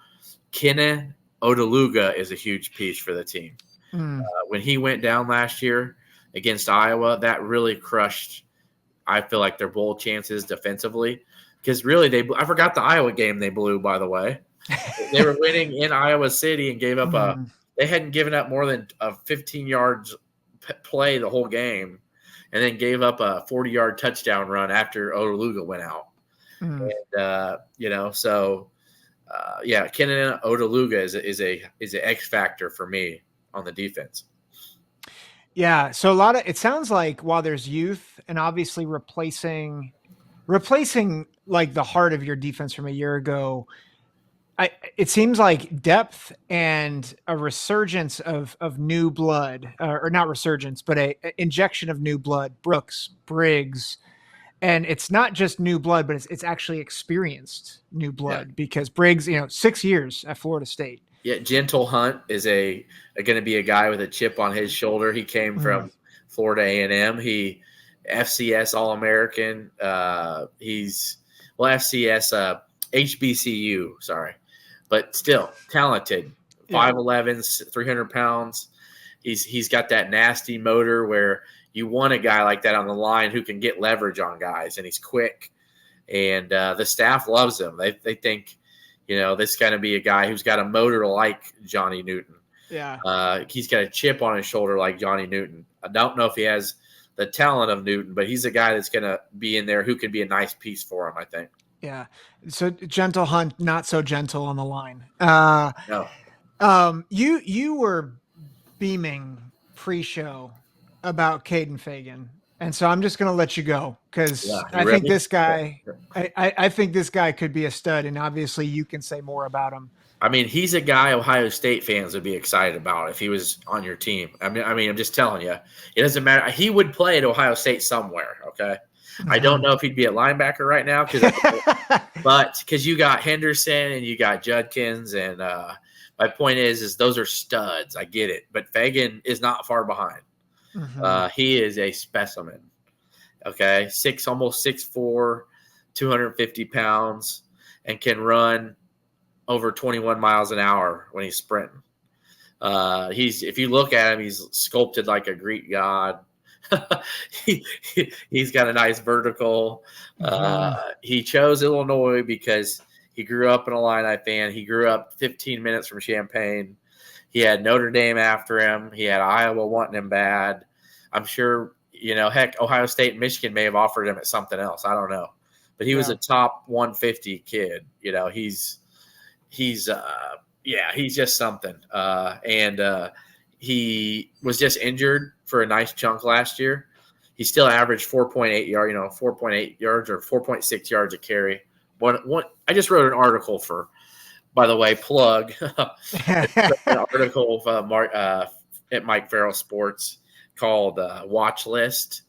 Kenna Odeluga is a huge piece for the team. Mm. When he went down last year against Iowa, that really crushed, I feel like, their bowl chances defensively. Because really, I forgot the Iowa game they blew, by the way. They were winning in Iowa City and gave up they hadn't given up more than a 15 yards play the whole game, and then gave up a 40-yard touchdown run after Odeluga went out. Mm. And Kenan Odeluga is an X factor for me on the defense. Yeah, so it sounds like while there's youth and obviously replacing like the heart of your defense from a year ago, it seems like depth and a resurgence of new blood, or not resurgence, but a injection of new blood. Brooks, Briggs, and it's not just new blood, but it's actually experienced new blood because Briggs, 6 years at Florida State. Yeah, Gentle Hunt is going to be a guy with a chip on his shoulder. He came from Florida A&M. He FCS All-American. He's FCS HBCU. Sorry. But still talented, 5'11", 300 pounds. He's got that nasty motor where you want a guy like that on the line who can get leverage on guys, and he's quick. And the staff loves him. They think, this is going to be a guy who's got a motor like Johnny Newton. Yeah. He's got a chip on his shoulder like Johnny Newton. I don't know if he has the talent of Newton, but he's a guy that's going to be in there who can be a nice piece for him, I think. Yeah. So Gentle Hunt, not so gentle on the line. No. You were beaming pre-show about Caden Fagan. And so I'm just going to let you go because I think this guy, I think this guy could be a stud, and obviously you can say more about him. I mean, he's a guy Ohio State fans would be excited about if he was on your team. I mean, I'm just telling you, it doesn't matter. He would play at Ohio State somewhere. Okay. I don't know if he'd be a linebacker right now because you got Henderson and you got Judkins, and my point is those are studs. I get it, but Fagan is not far behind. Mm-hmm. He is a specimen. Okay, almost 6'4", 250 pounds, and can run over 21 miles an hour when he's sprinting. If you look at him, he's sculpted like a Greek god. He's got a nice vertical. He chose Illinois because he grew up an Illini fan. He grew up 15 minutes from Champaign. He had Notre Dame after him. He had Iowa wanting him bad. I'm sure, heck, Ohio State and Michigan may have offered him at something else. I don't know. But he was a top 150 kid. He's just something. And he was just injured for a nice chunk last year. He still averaged 4.8 yards or 4.6 yards a carry. I just wrote an article by the way, plug an article of at Mike Farrell Sports called Watch List,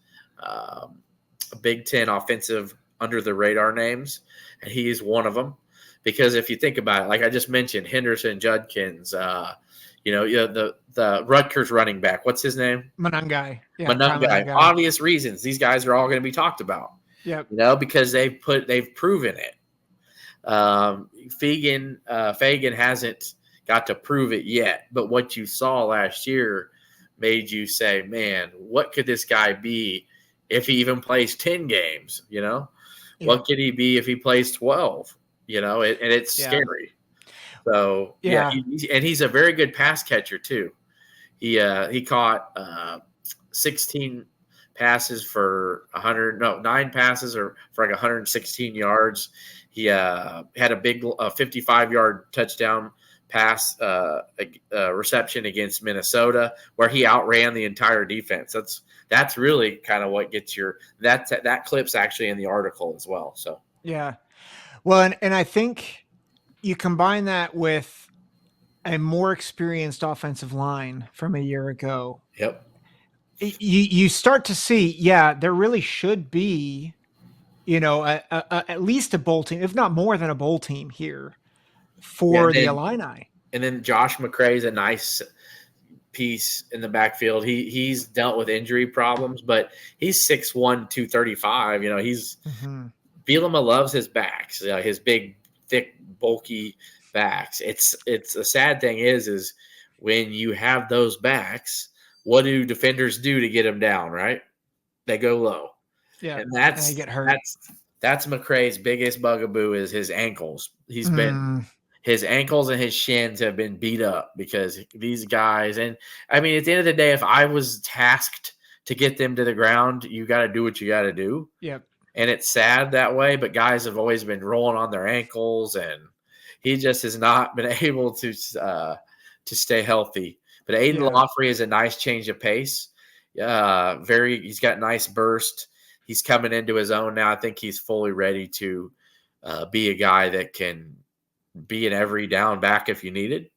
Big Ten offensive under the radar names, and he is one of them. Because if you think about it, like I just mentioned, Henderson, Judkins, the Rutgers running back, what's his name? Monangai. Yeah, Monangai. Obvious reasons. These guys are all going to be talked about. Yep. Because they've proven it. Fagan hasn't got to prove it yet, but what you saw last year made you say, man, what could this guy be if he even plays 10 games? What could he be if he plays 12? And it's scary. So he's a very good pass catcher too. He caught 16 passes for 9 passes or for like 116 yards. He had a big 55-yard touchdown pass reception against Minnesota, where he outran the entire defense. That's really kind of what gets that clip's actually in the article as well. So yeah, well, and I think you combine that with a more experienced offensive line from a year ago. Yep. You start to see, there really should be, at least a bowl team, if not more than a bowl team here for the Illini. And then Josh McCray's a nice piece in the backfield. He's dealt with injury problems, but he's 6'1", 235. Bielema loves his backs, his big, thick, bulky backs. It's a sad thing is when you have those backs, what do defenders do to get them down, right? They go low. Yeah. And they get hurt. That's McCray's biggest bugaboo is his ankles. His ankles and his shins have been beat up because these guys, and I mean, at the end of the day, if I was tasked to get them to the ground, you got to do what you got to do. Yep. And it's sad that way, but guys have always been rolling on their ankles, and he just has not been able to stay healthy. But Aiden Lawfrey is a nice change of pace. He's got nice burst. He's coming into his own now. I think he's fully ready to be a guy that can be an every down back if you need it.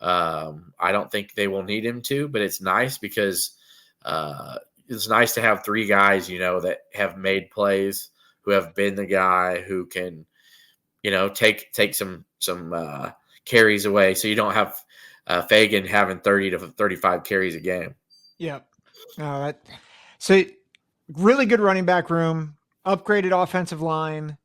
I don't think they will need him to, but it's nice because it's nice to have 3 guys, that have made plays, who have been the guy who can, take some carries away. So you don't have Fagan having 30 to 35 carries a game. Yep. So really good running back room, upgraded offensive line.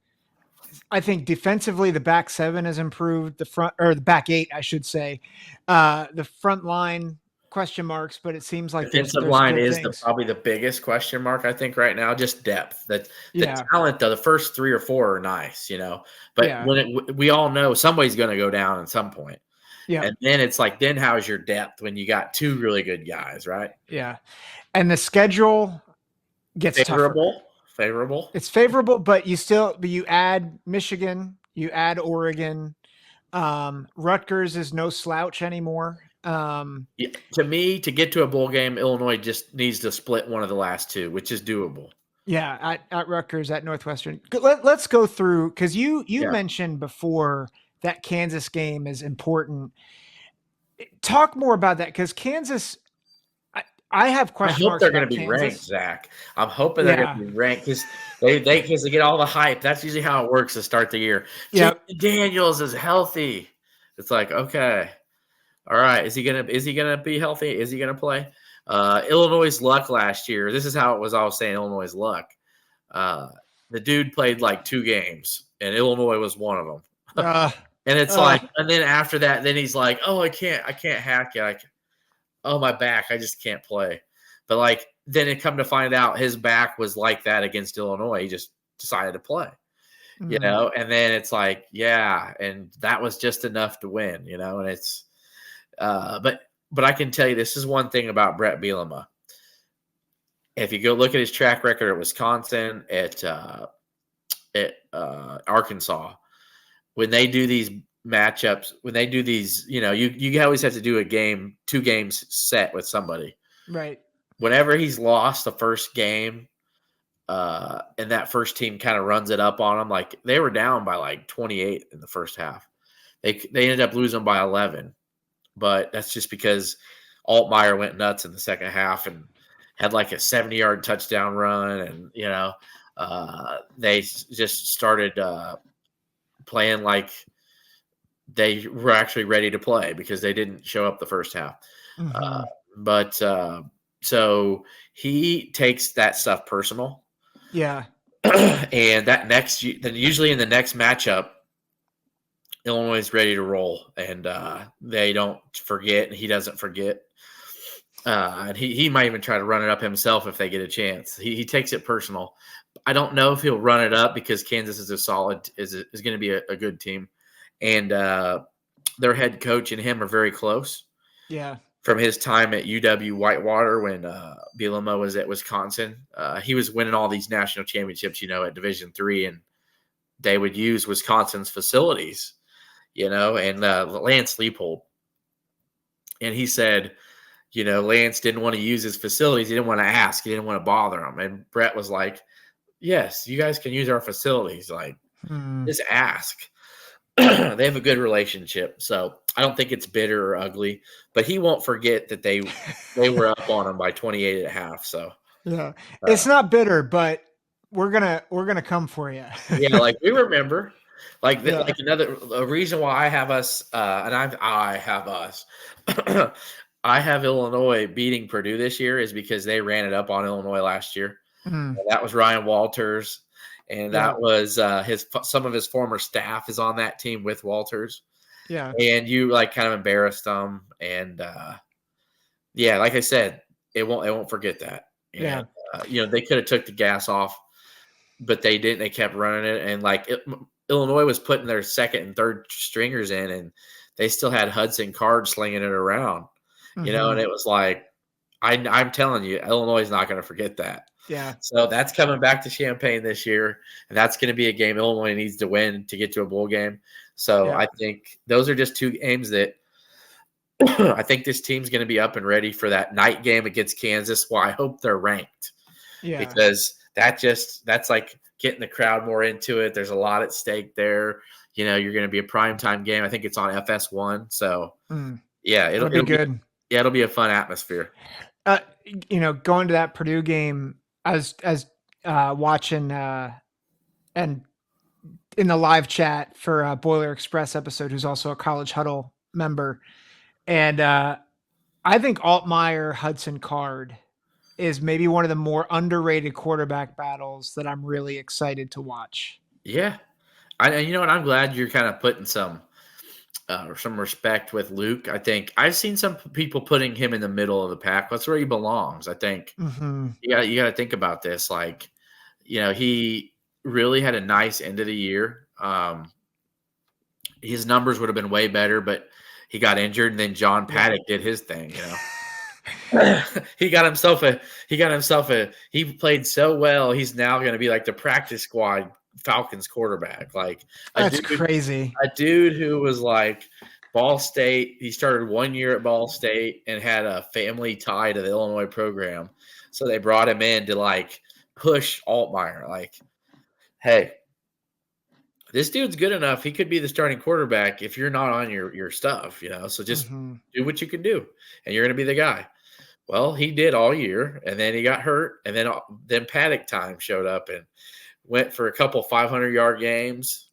I think defensively, the back 7 has improved. The back 8, I should say. The front line, question marks, but it seems like defensive line is probably the biggest question mark, I think, right now. Just depth. The talent, though, the first 3 or 4 are nice, But we all know somebody's going to go down at some point. Yeah. And then it's like, then how's your depth when you got 2 really good guys, right? Yeah. And the schedule gets favorable. Tougher. Favorable. It's favorable, but you add Michigan, you add Oregon. Rutgers is no slouch anymore. To me, to get to a bowl game, Illinois just needs to split one of the last 2, which is doable. Yeah, at Rutgers, at Northwestern. Let's go through, because you mentioned before that Kansas game is important. Talk more about that, because Kansas, I have questions. I hope they're going to be ranked, Zach. I'm hoping they're going to be ranked because they get all the hype. That's usually how it works to start the year. Yeah, Daniels is healthy. It's like, okay, all right. Is he gonna be healthy? Is he gonna play? Illinois' luck last year. This is how it was. I was saying Illinois' luck. The dude played like 2 games, and Illinois was one of them. And it's like, and then after that, then he's like, oh, I can't hack it. Oh, my back, I just can't play. But like, then it come to find out his back was like that against Illinois. He just decided to play, and then it's like, and that was just enough to win, and it's, but I can tell you, this is one thing about Brett Bielema. If you go look at his track record at Wisconsin, at Arkansas, when they do these matchups, when they do these, you always have to do 2 games set with somebody. Right. Whenever he's lost the first game, and that first team kind of runs it up on them, like they were down by like 28 in the first half. They ended up losing by 11, but that's just because Altmyer went nuts in the second half and had like a 70-yard touchdown run, and they just started playing like they were actually ready to play because they didn't show up the first half. Mm-hmm. So he takes that stuff personal. Yeah. And then usually in the next matchup, Illinois is ready to roll, and they don't forget, and he doesn't forget. And he might even try to run it up himself if they get a chance. He takes it personal. I don't know if he'll run it up because Kansas is going to be a good team, and their head coach and him are very close. Yeah. From his time at UW Whitewater when Bielema was at Wisconsin, he was winning all these national championships, at Division III, and they would use Wisconsin's facilities, and Lance Leipold. And he said, Lance didn't want to use his facilities. He didn't want to ask. He didn't want to bother him. And Brett was like, yes, you guys can use our facilities. Like, just ask. They have a good relationship. So I don't think it's bitter or ugly, but he won't forget that they were up on him by 28 at half. So yeah, it's not bitter, but we're gonna come for you. Yeah, like we remember. Like a reason why I have us, and I have us. I have Illinois beating Purdue this year is because they ran it up on Illinois last year. That was Ryan Walters, and that was some of his former staff is on that team with Walters. Yeah, and you kind of embarrassed them, and like I said, it won't forget that. And, they could have took the gas off, but they didn't. They kept running it, and Illinois was putting their second and third stringers in, and they still had Hudson Card slinging it around. And it was like, I'm telling you, Illinois is not going to forget that. Yeah. So that's coming back to Champaign this year, and that's going to be a game Illinois needs to win to get to a bowl game. So I think those are just two games that I think this team's going to be up and ready for that night game against Kansas. Well, I hope they're ranked. Yeah. Because that's like getting the crowd more into it. There's a lot at stake there. You're going to be a primetime game. I think it's on FS1. So, it'll be good. It'll be a fun atmosphere. Going to that Purdue game, as watching and in the live chat for Boiler Express episode, who's also a College Huddle member, and I think Altmyer Hudson Card is maybe one of the more underrated quarterback battles that I'm really excited to watch. Yeah, I'm glad you're kind of putting some respect with Luke. I think I've seen some people putting him in the middle of the pack. That's where he belongs. I think you got to think about this. He really had a nice end of the year. His numbers would have been way better, but he got injured, and then John Paddock did his thing. He played so well. He's now going to be like the practice squad Falcons quarterback. That's crazy. A dude who was Ball State. He started 1 year at Ball State and had a family tie to the Illinois program. So they brought him in to push Altmyer. Hey, this dude's good enough. He could be the starting quarterback if you're not on your stuff, So just do what you can do, and you're going to be the guy. Well, he did all year, and then he got hurt, and then Paddock time showed up and went for a couple 500-yard games.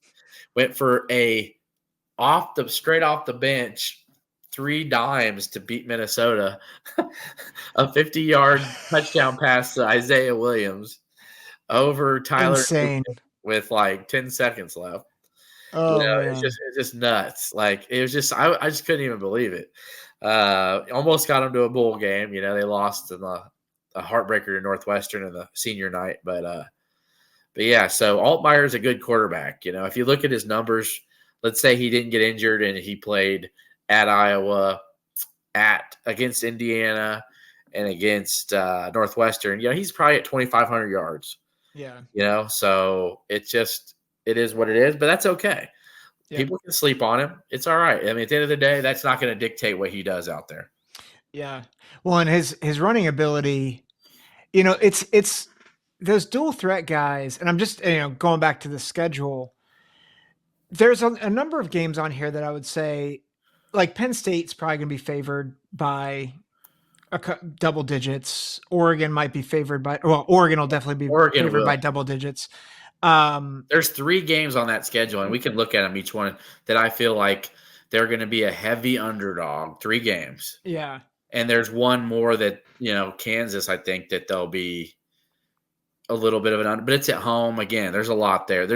Went for straight off the bench, 3 dimes to beat Minnesota, a 50-yard touchdown pass to Isaiah Williams over Tyler. Insane. With 10 seconds left. Oh, it's just nuts. It was just I just couldn't even believe it. Almost got them to a bowl game. They lost in a heartbreaker to Northwestern in the senior night, but yeah. So Altmyer is a good quarterback. If you look at his numbers, let's say he didn't get injured and he played at Iowa, against Indiana, and against Northwestern. He's probably at 2,500 yards. Yeah. So it is what it is, but that's okay. Yeah. People can sleep on him. It's all right. I mean, at the end of the day, that's not going to dictate what he does out there. Yeah. Well, and his running ability, it's those dual threat guys, and I'm just, going back to the schedule, there's a number of games on here that I would say, Penn State's probably going to be favored by double digits. Oregon might be favored by, Oregon will definitely be favored by double digits. There's 3 games on that schedule, and we can look at them each one that I feel like they're going to be a heavy underdog. 3 games. Yeah. And there's one more that, Kansas, I think that they'll be a little bit of an under, but it's at home. Again, there's a lot there.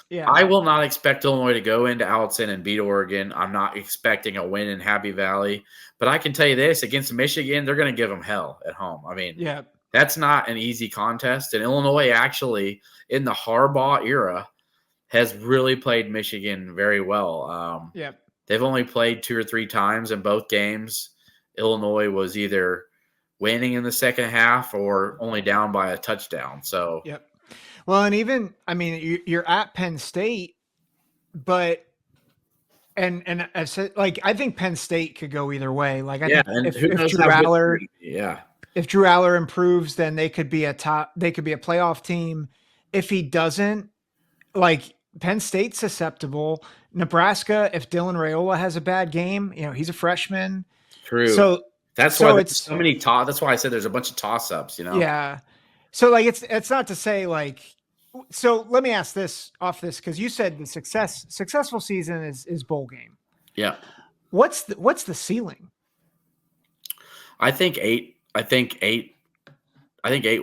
Yeah. I will not expect Illinois to go into Alton and beat Oregon. I'm not expecting a win in Happy Valley. But I can tell you this, against Michigan, they're going to give them hell at home. I mean, Yeah. that's not an easy contest. And Illinois actually, in the Harbaugh era, has really played Michigan very well. Yeah. They've only played 2 or 3 times in both games. Illinois was either winning in the second half or only down by a touchdown. So, Yep. Well, and even, I mean, you're at Penn State, but and I said, like, I think Penn State could go either way. Like, I think and if who knows Drew how good Aller, yeah. if Drew Aller improves, then they could be a playoff team. If he doesn't, like, Penn State's susceptible. Nebraska, if Dylan Raiola has a bad game, he's a freshman. True. So that's why there's so many that's why I said there's a bunch of toss-ups, Yeah. So, like, it's not to say, like, so let me ask this because you said the successful season is bowl game. Yeah. What's the ceiling? I think 8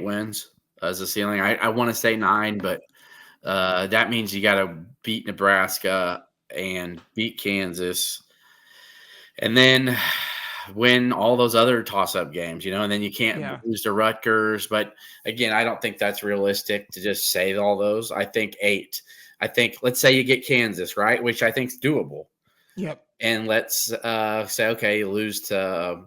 wins as a ceiling. I want to say 9, but that means you got to beat Nebraska and beat Kansas, and then win all those other toss-up games, and then you can't lose to Rutgers. But again, I don't think that's realistic to just say all those. I think 8. I think, let's say you get Kansas, right, which I think is doable. Yep. And let's say, okay, you lose to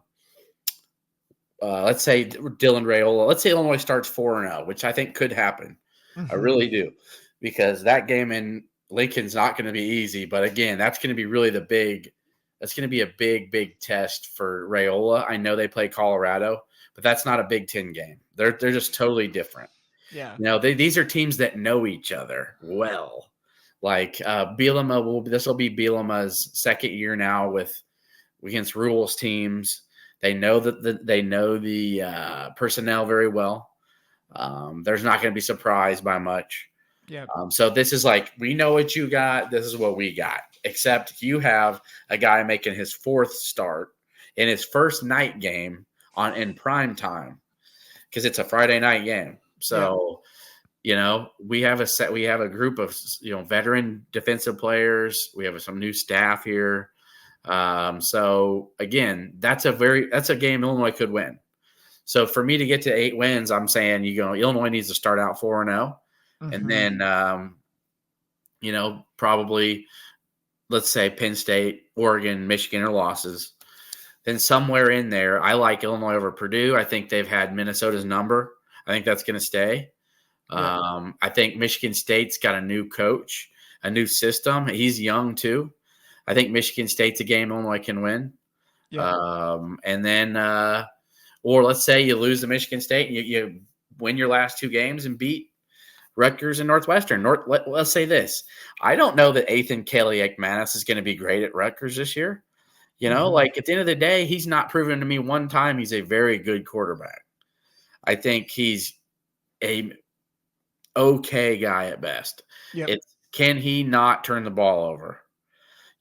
let's say Dylan Raiola. Let's say Illinois starts 4-0, which I think could happen. Mm-hmm. I really do, because that game in Lincoln's not going to be easy. But again, that's going to be really that's going to be a big test for Raiola. I know they play Colorado, but that's not a Big Ten game. They're just totally different. Yeah. These are teams that know each other well. Like Bielema this will be Bielema's second year now against Rule's teams. They know the personnel very well. There's not going to be surprised by much. Yeah. So this is like, we know what you got. This is what we got. Except you have a guy making his 4th start in his first night game in prime time, because it's a Friday night game. So, we have a group of veteran defensive players. We have some new staff here. So again, that's a game Illinois could win. So for me to get to 8 wins, I'm saying Illinois needs to start out 4-0, and then probably, let's say Penn State, Oregon, Michigan are losses. Then somewhere in there, I like Illinois over Purdue. I think they've had Minnesota's number. I think that's going to stay. Yeah. I think Michigan State's got a new coach, a new system. He's young too. I think Michigan State's a game Illinois can win. Yeah. And then, or let's say you lose to Michigan State and you win your last 2 games and beat Rutgers and Northwestern. Let's say this. I don't know that Ethan Kaliak-Manis is going to be great at Rutgers this year. Like, at the end of the day, he's not proven to me one time he's a very good quarterback. I think he's a okay guy at best. Yep. Can he not turn the ball over?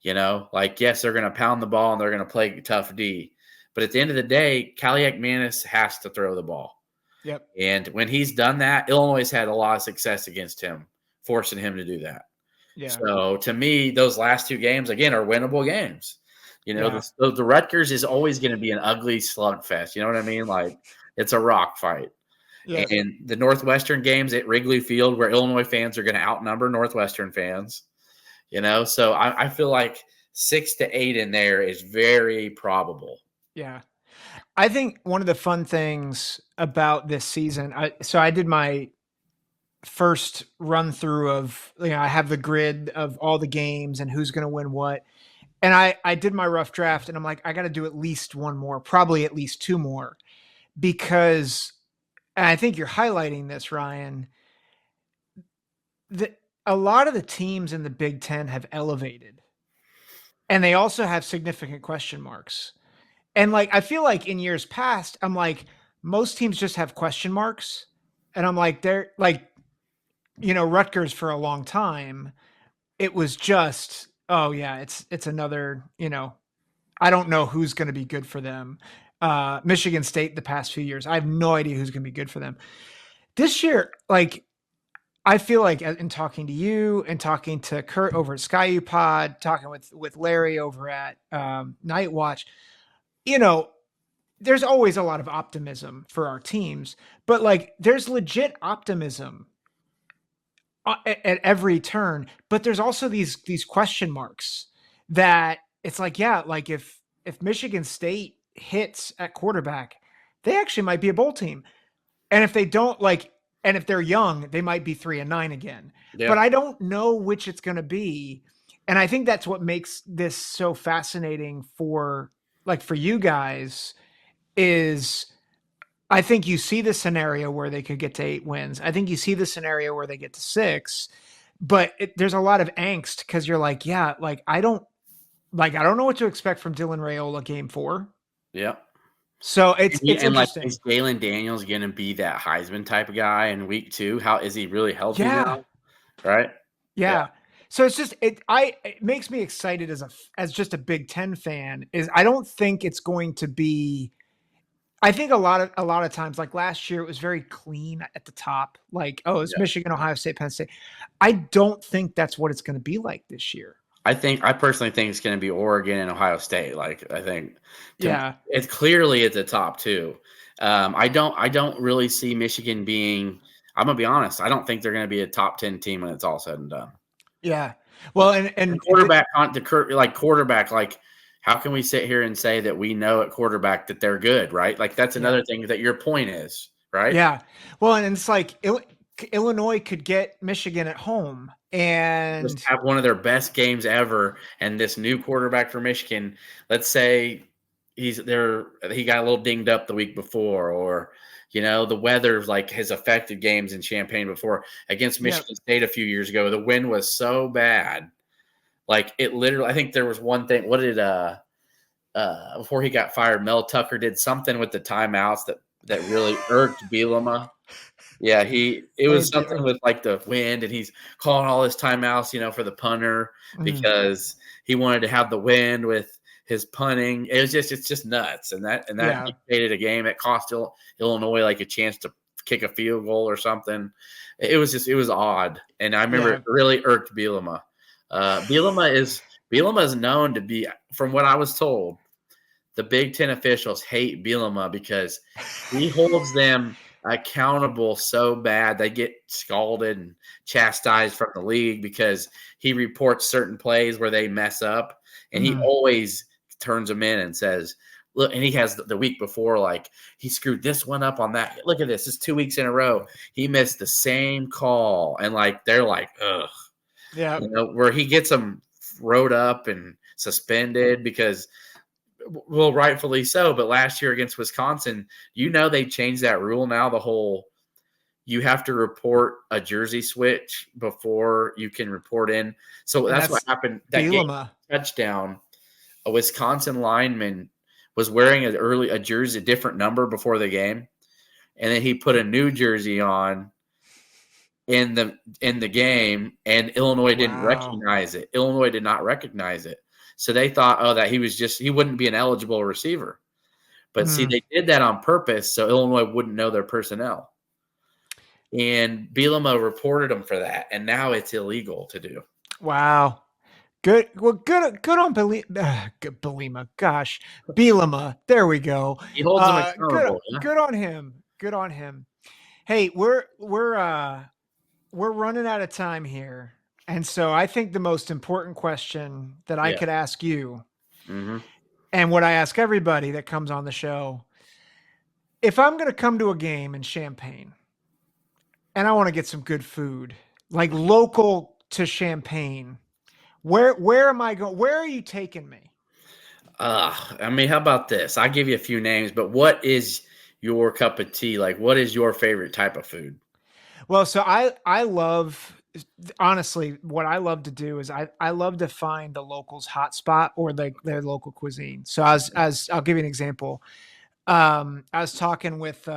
Yes, they're going to pound the ball and they're going to play tough D. But at the end of the day, Kaliak-Manis has to throw the ball. Yep. And when he's done that, Illinois has had a lot of success against him, forcing him to do that. Yeah. So to me, those last 2 games, again, are winnable games. The Rutgers is always going to be an ugly slugfest. You know what I mean? Like, it's a rock fight. Yeah. And the Northwestern games at Wrigley Field, where Illinois fans are going to outnumber Northwestern fans. So I feel like 6 to 8 in there is very probable. Yeah. I think one of the fun things about this season, I did my first run through of, I have the grid of all the games and who's going to win what. And I did my rough draft and I'm like, I got to do at least one more, probably at least 2 more, because, and I think you're highlighting this, Ryan, a lot of the teams in the Big Ten have elevated, and they also have significant question marks. And like, I feel like in years past, I'm like, most teams just have question marks. And I'm like, they're like, Rutgers for a long time, it was just, oh yeah, it's another, I don't know who's going to be good for them. Michigan State the past few years, I have no idea who's going to be good for them. this year, like I feel like in talking to you and talking to Kurt over at Skyu Pod, talking with Larry over at Night Watch, you know, there's always a lot of optimism for our teams, but like there's legit optimism at every turn. But there's also these question marks that it's like, yeah, like if Michigan State hits at quarterback, they actually might be a bowl team. And if they don't like, and if they're young, they might be 3-9 again. Yeah. But I don't know which it's going to be. And I think that's what makes this so fascinating for you guys is I think you see the scenario where they could get to 8 wins. I think you see the scenario where they get to 6, but there's a lot of angst because you're like, yeah, like I don't know what to expect from Dylan Raiola game 4. Yeah. So it's and interesting. Like, is Jalen Daniels going to be that Heisman type of guy in week 2? How is he really healthy now? Right? Yeah. So it's just it makes me excited as just a Big Ten fan. Is I don't think it's going to be. I think a lot of times, like last year, it was very clean at the top. Like, oh, it's Michigan, Ohio State, Penn State. I don't think that's what it's going to be like this year. I personally think it's going to be Oregon and Ohio State. Like, I think, it's clearly at the top too. I don't really see Michigan being. I'm gonna be honest. I don't think they're going to be a top 10 team when it's all said and done. Yeah. Well, and quarterback, like, how can we sit here and say that we know at quarterback that they're good, right? Like, that's another thing that your point is, right? Yeah. Well, and it's like Illinois could get Michigan at home and just have one of their best games ever. And this new quarterback for Michigan, let's say he got a little dinged up the week before, or the weather like has affected games in Champaign before. Against Michigan State a few years ago, the wind was so bad. Like it literally, I think there was one thing. What did before he got fired, Mel Tucker did something with the timeouts that really irked Bielema. Yeah, it was something with like the wind, and he's calling all his timeouts, for the punter because he wanted to have the wind with his punting. It's just nuts, and that dictated a game. It cost Illinois like a chance to kick a field goal or something. It was odd, and I remember it really irked Bielema. Bielema is known to be, from what I was told, the Big Ten officials hate Bielema because he holds them accountable so bad. They get scalded and chastised from the league because he reports certain plays where they mess up, and he always turns them in and says, look, and he has the week before, like, he screwed this one up on that. Look at this. It's 2 weeks in a row. He missed the same call. And like, they're like, ugh. Yeah. Where he gets them wrote up and suspended because, well, rightfully so. But last year against Wisconsin, they changed that rule now. You have to report a jersey switch before you can report in. So that's what happened. That game, touchdown, a Wisconsin lineman was wearing a jersey, a different number before the game. And then he put a new jersey on in the game, and Illinois didn't recognize it. Illinois did not recognize it. So they thought, that he wouldn't be an eligible receiver. But see, they did that on purpose so Illinois wouldn't know their personnel. And Bielema reported him for that, and now it's illegal to do. Wow. Good. Well, good on Bielema. Gosh, Bielema. There we go. He holds him accountable. Good on him. Good on him. Hey, we're running out of time here. And so I think the most important question that I could ask you, and what I ask everybody that comes on the show, if I'm going to come to a game in Champaign and I want to get some good food, like local to Champaign, where am I going? Where are you taking me? How about this? I'll give you a few names, but what is your cup of tea? Like, what is your favorite type of food? Well, so I love, honestly, what I love to do is I love to find the locals' hot spot or their local cuisine. So as I'll give you an example. I was talking with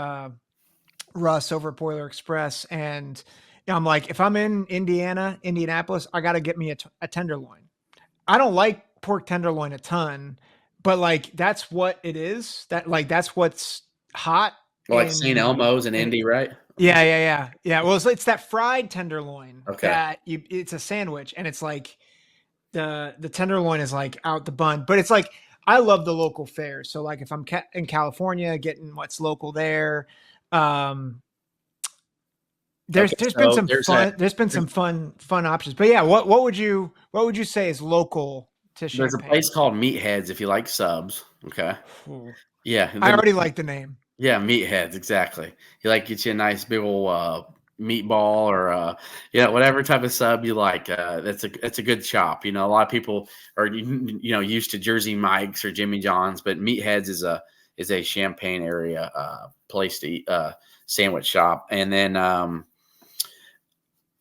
Russ over at Boiler Express, and I'm like, if I'm in Indianapolis, I got to get me a tenderloin. I don't like pork tenderloin a ton, but like that's what it is. That's what's hot Well, like St. Elmo's and Indy, right? Yeah. Well, it's that fried tenderloin Okay. it's a sandwich, and it's like the tenderloin is like out the bun, but it's like I love the local fare. So like if I'm in California, getting what's local there. There's been some fun options, but yeah, what would you say is local to Champaign? There's a place called Meatheads if you like subs. Okay. Ooh. Yeah. I already like the name. Yeah, Meatheads, exactly. You like get you a nice big old meatball or whatever type of sub you like. That's a good shop. A lot of people are used to Jersey Mike's or Jimmy John's, but Meatheads is a Champaign area place to eat, sandwich shop. And then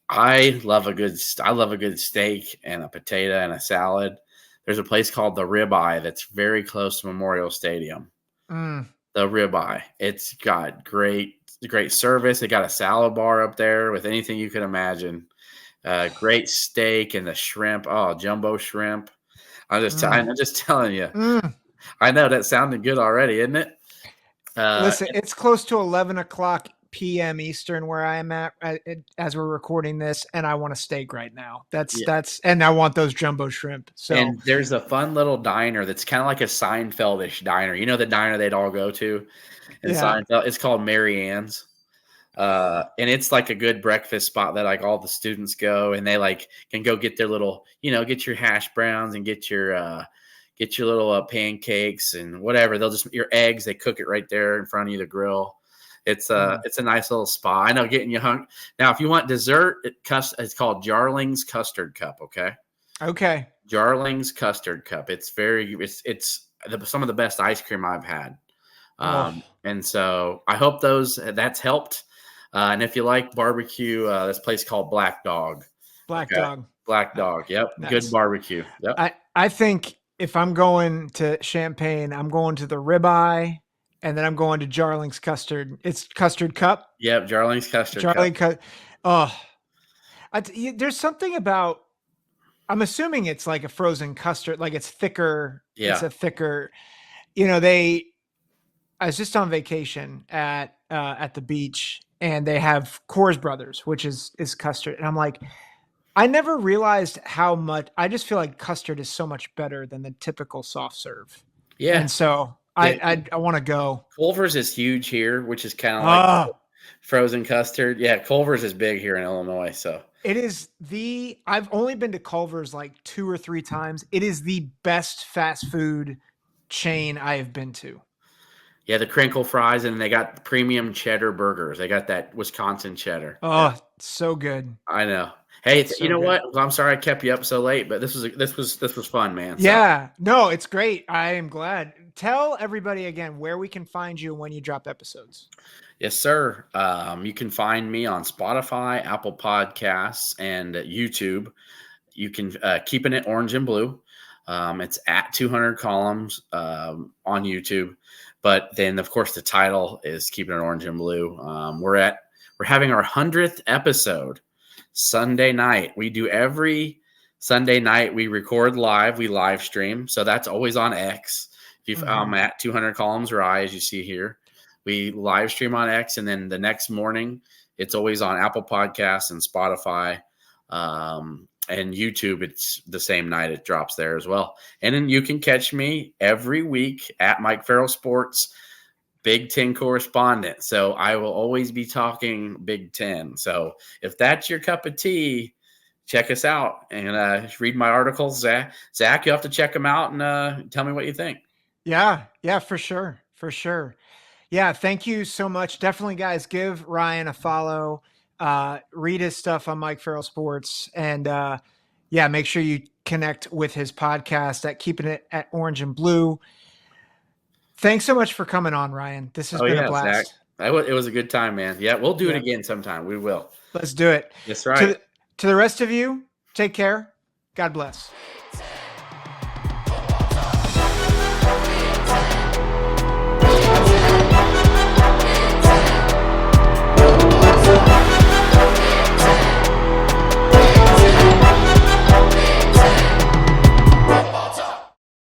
I love a good steak and a potato and a salad. There's a place called the Ribeye that's very close to Memorial Stadium. The Ribeye. It's got great service. They got a salad bar up there with anything you could imagine. Great steak and the shrimp. Oh, jumbo shrimp. I'm just telling you. I know that sounded good already, isn't it? Listen, it's close to 11:00 p.m. Eastern where I am at as we're recording this, and I want a steak right now. And I want those jumbo shrimp. So, and there's a fun little diner that's kind of like a Seinfeld-ish diner. You know the diner they'd all go to in Seinfeld? It's called Mary Ann's. And it's like a good breakfast spot that like all the students go, and they like can go get their little, get your hash browns and get your little pancakes and whatever. They'll just your eggs. They cook it right there in front of you, the grill. It's a nice little spot. I know, getting you hungry. Now, if you want dessert, it's called Jarling's Custard Cup. Okay. Jarling's Custard Cup. It's some of the best ice cream I've had. And so I hope that's helped. And if you like barbecue, this place called Black Dog. Black Dog. Yep. Nice. Good barbecue. Yep. I think if I'm going to Champaign, I'm going to the Ribeye. And then I'm going to Jarling's Custard. It's Custard Cup. Yep, Jarling's Custard Cup. There's something about. I'm assuming it's like a frozen custard, like it's thicker. Yeah. It's a thicker. I was just on vacation at the beach, and they have Coors Brothers, which is custard, and I'm like, I never realized how much. I just feel like custard is so much better than the typical soft serve. Yeah, and so. I want to go. Culver's is huge here, which is kind of like frozen custard. Yeah, Culver's is big here in Illinois. So it is I've only been to Culver's like 2 or 3 times. It is the best fast food chain I have been to. Yeah, the crinkle fries, and they got premium cheddar burgers. They got that Wisconsin cheddar. Oh, so good. I know. Hey, you know what? I'm sorry I kept you up so late, but this was fun, man. So. Yeah, no, it's great. I am glad. Tell everybody again where we can find you when you drop episodes. Yes, sir. You can find me on Spotify, Apple Podcasts, and YouTube. You can Keeping It Orange and Blue. It's at 200 columns on YouTube. But then, of course, the title is Keeping It Orange and Blue. We're having our 100th episode Sunday night. We do every Sunday night. We record live. We live stream. So that's always on X. I'm at 200 columns Rye, as you see here. We live stream on X, and then the next morning, it's always on Apple Podcasts and Spotify and YouTube. It's the same night it drops there as well. And then you can catch me every week at Mike Farrell Sports, Big Ten Correspondent. So I will always be talking Big Ten. So if that's your cup of tea, check us out and read my articles. Zach, you'll have to check them out and tell me what you think. Yeah, for sure. Yeah, thank you so much. Definitely, guys, give Ryan a follow. Read his stuff on Mike Farrell Sports, and make sure you connect with his podcast at Keeping It at Orange and Blue. Thanks so much for coming on, Ryan. This has been a blast. Zach. It was a good time, man. Yeah, we'll do it again sometime. We will. Let's do it. That's right. To the rest of you, take care. God bless.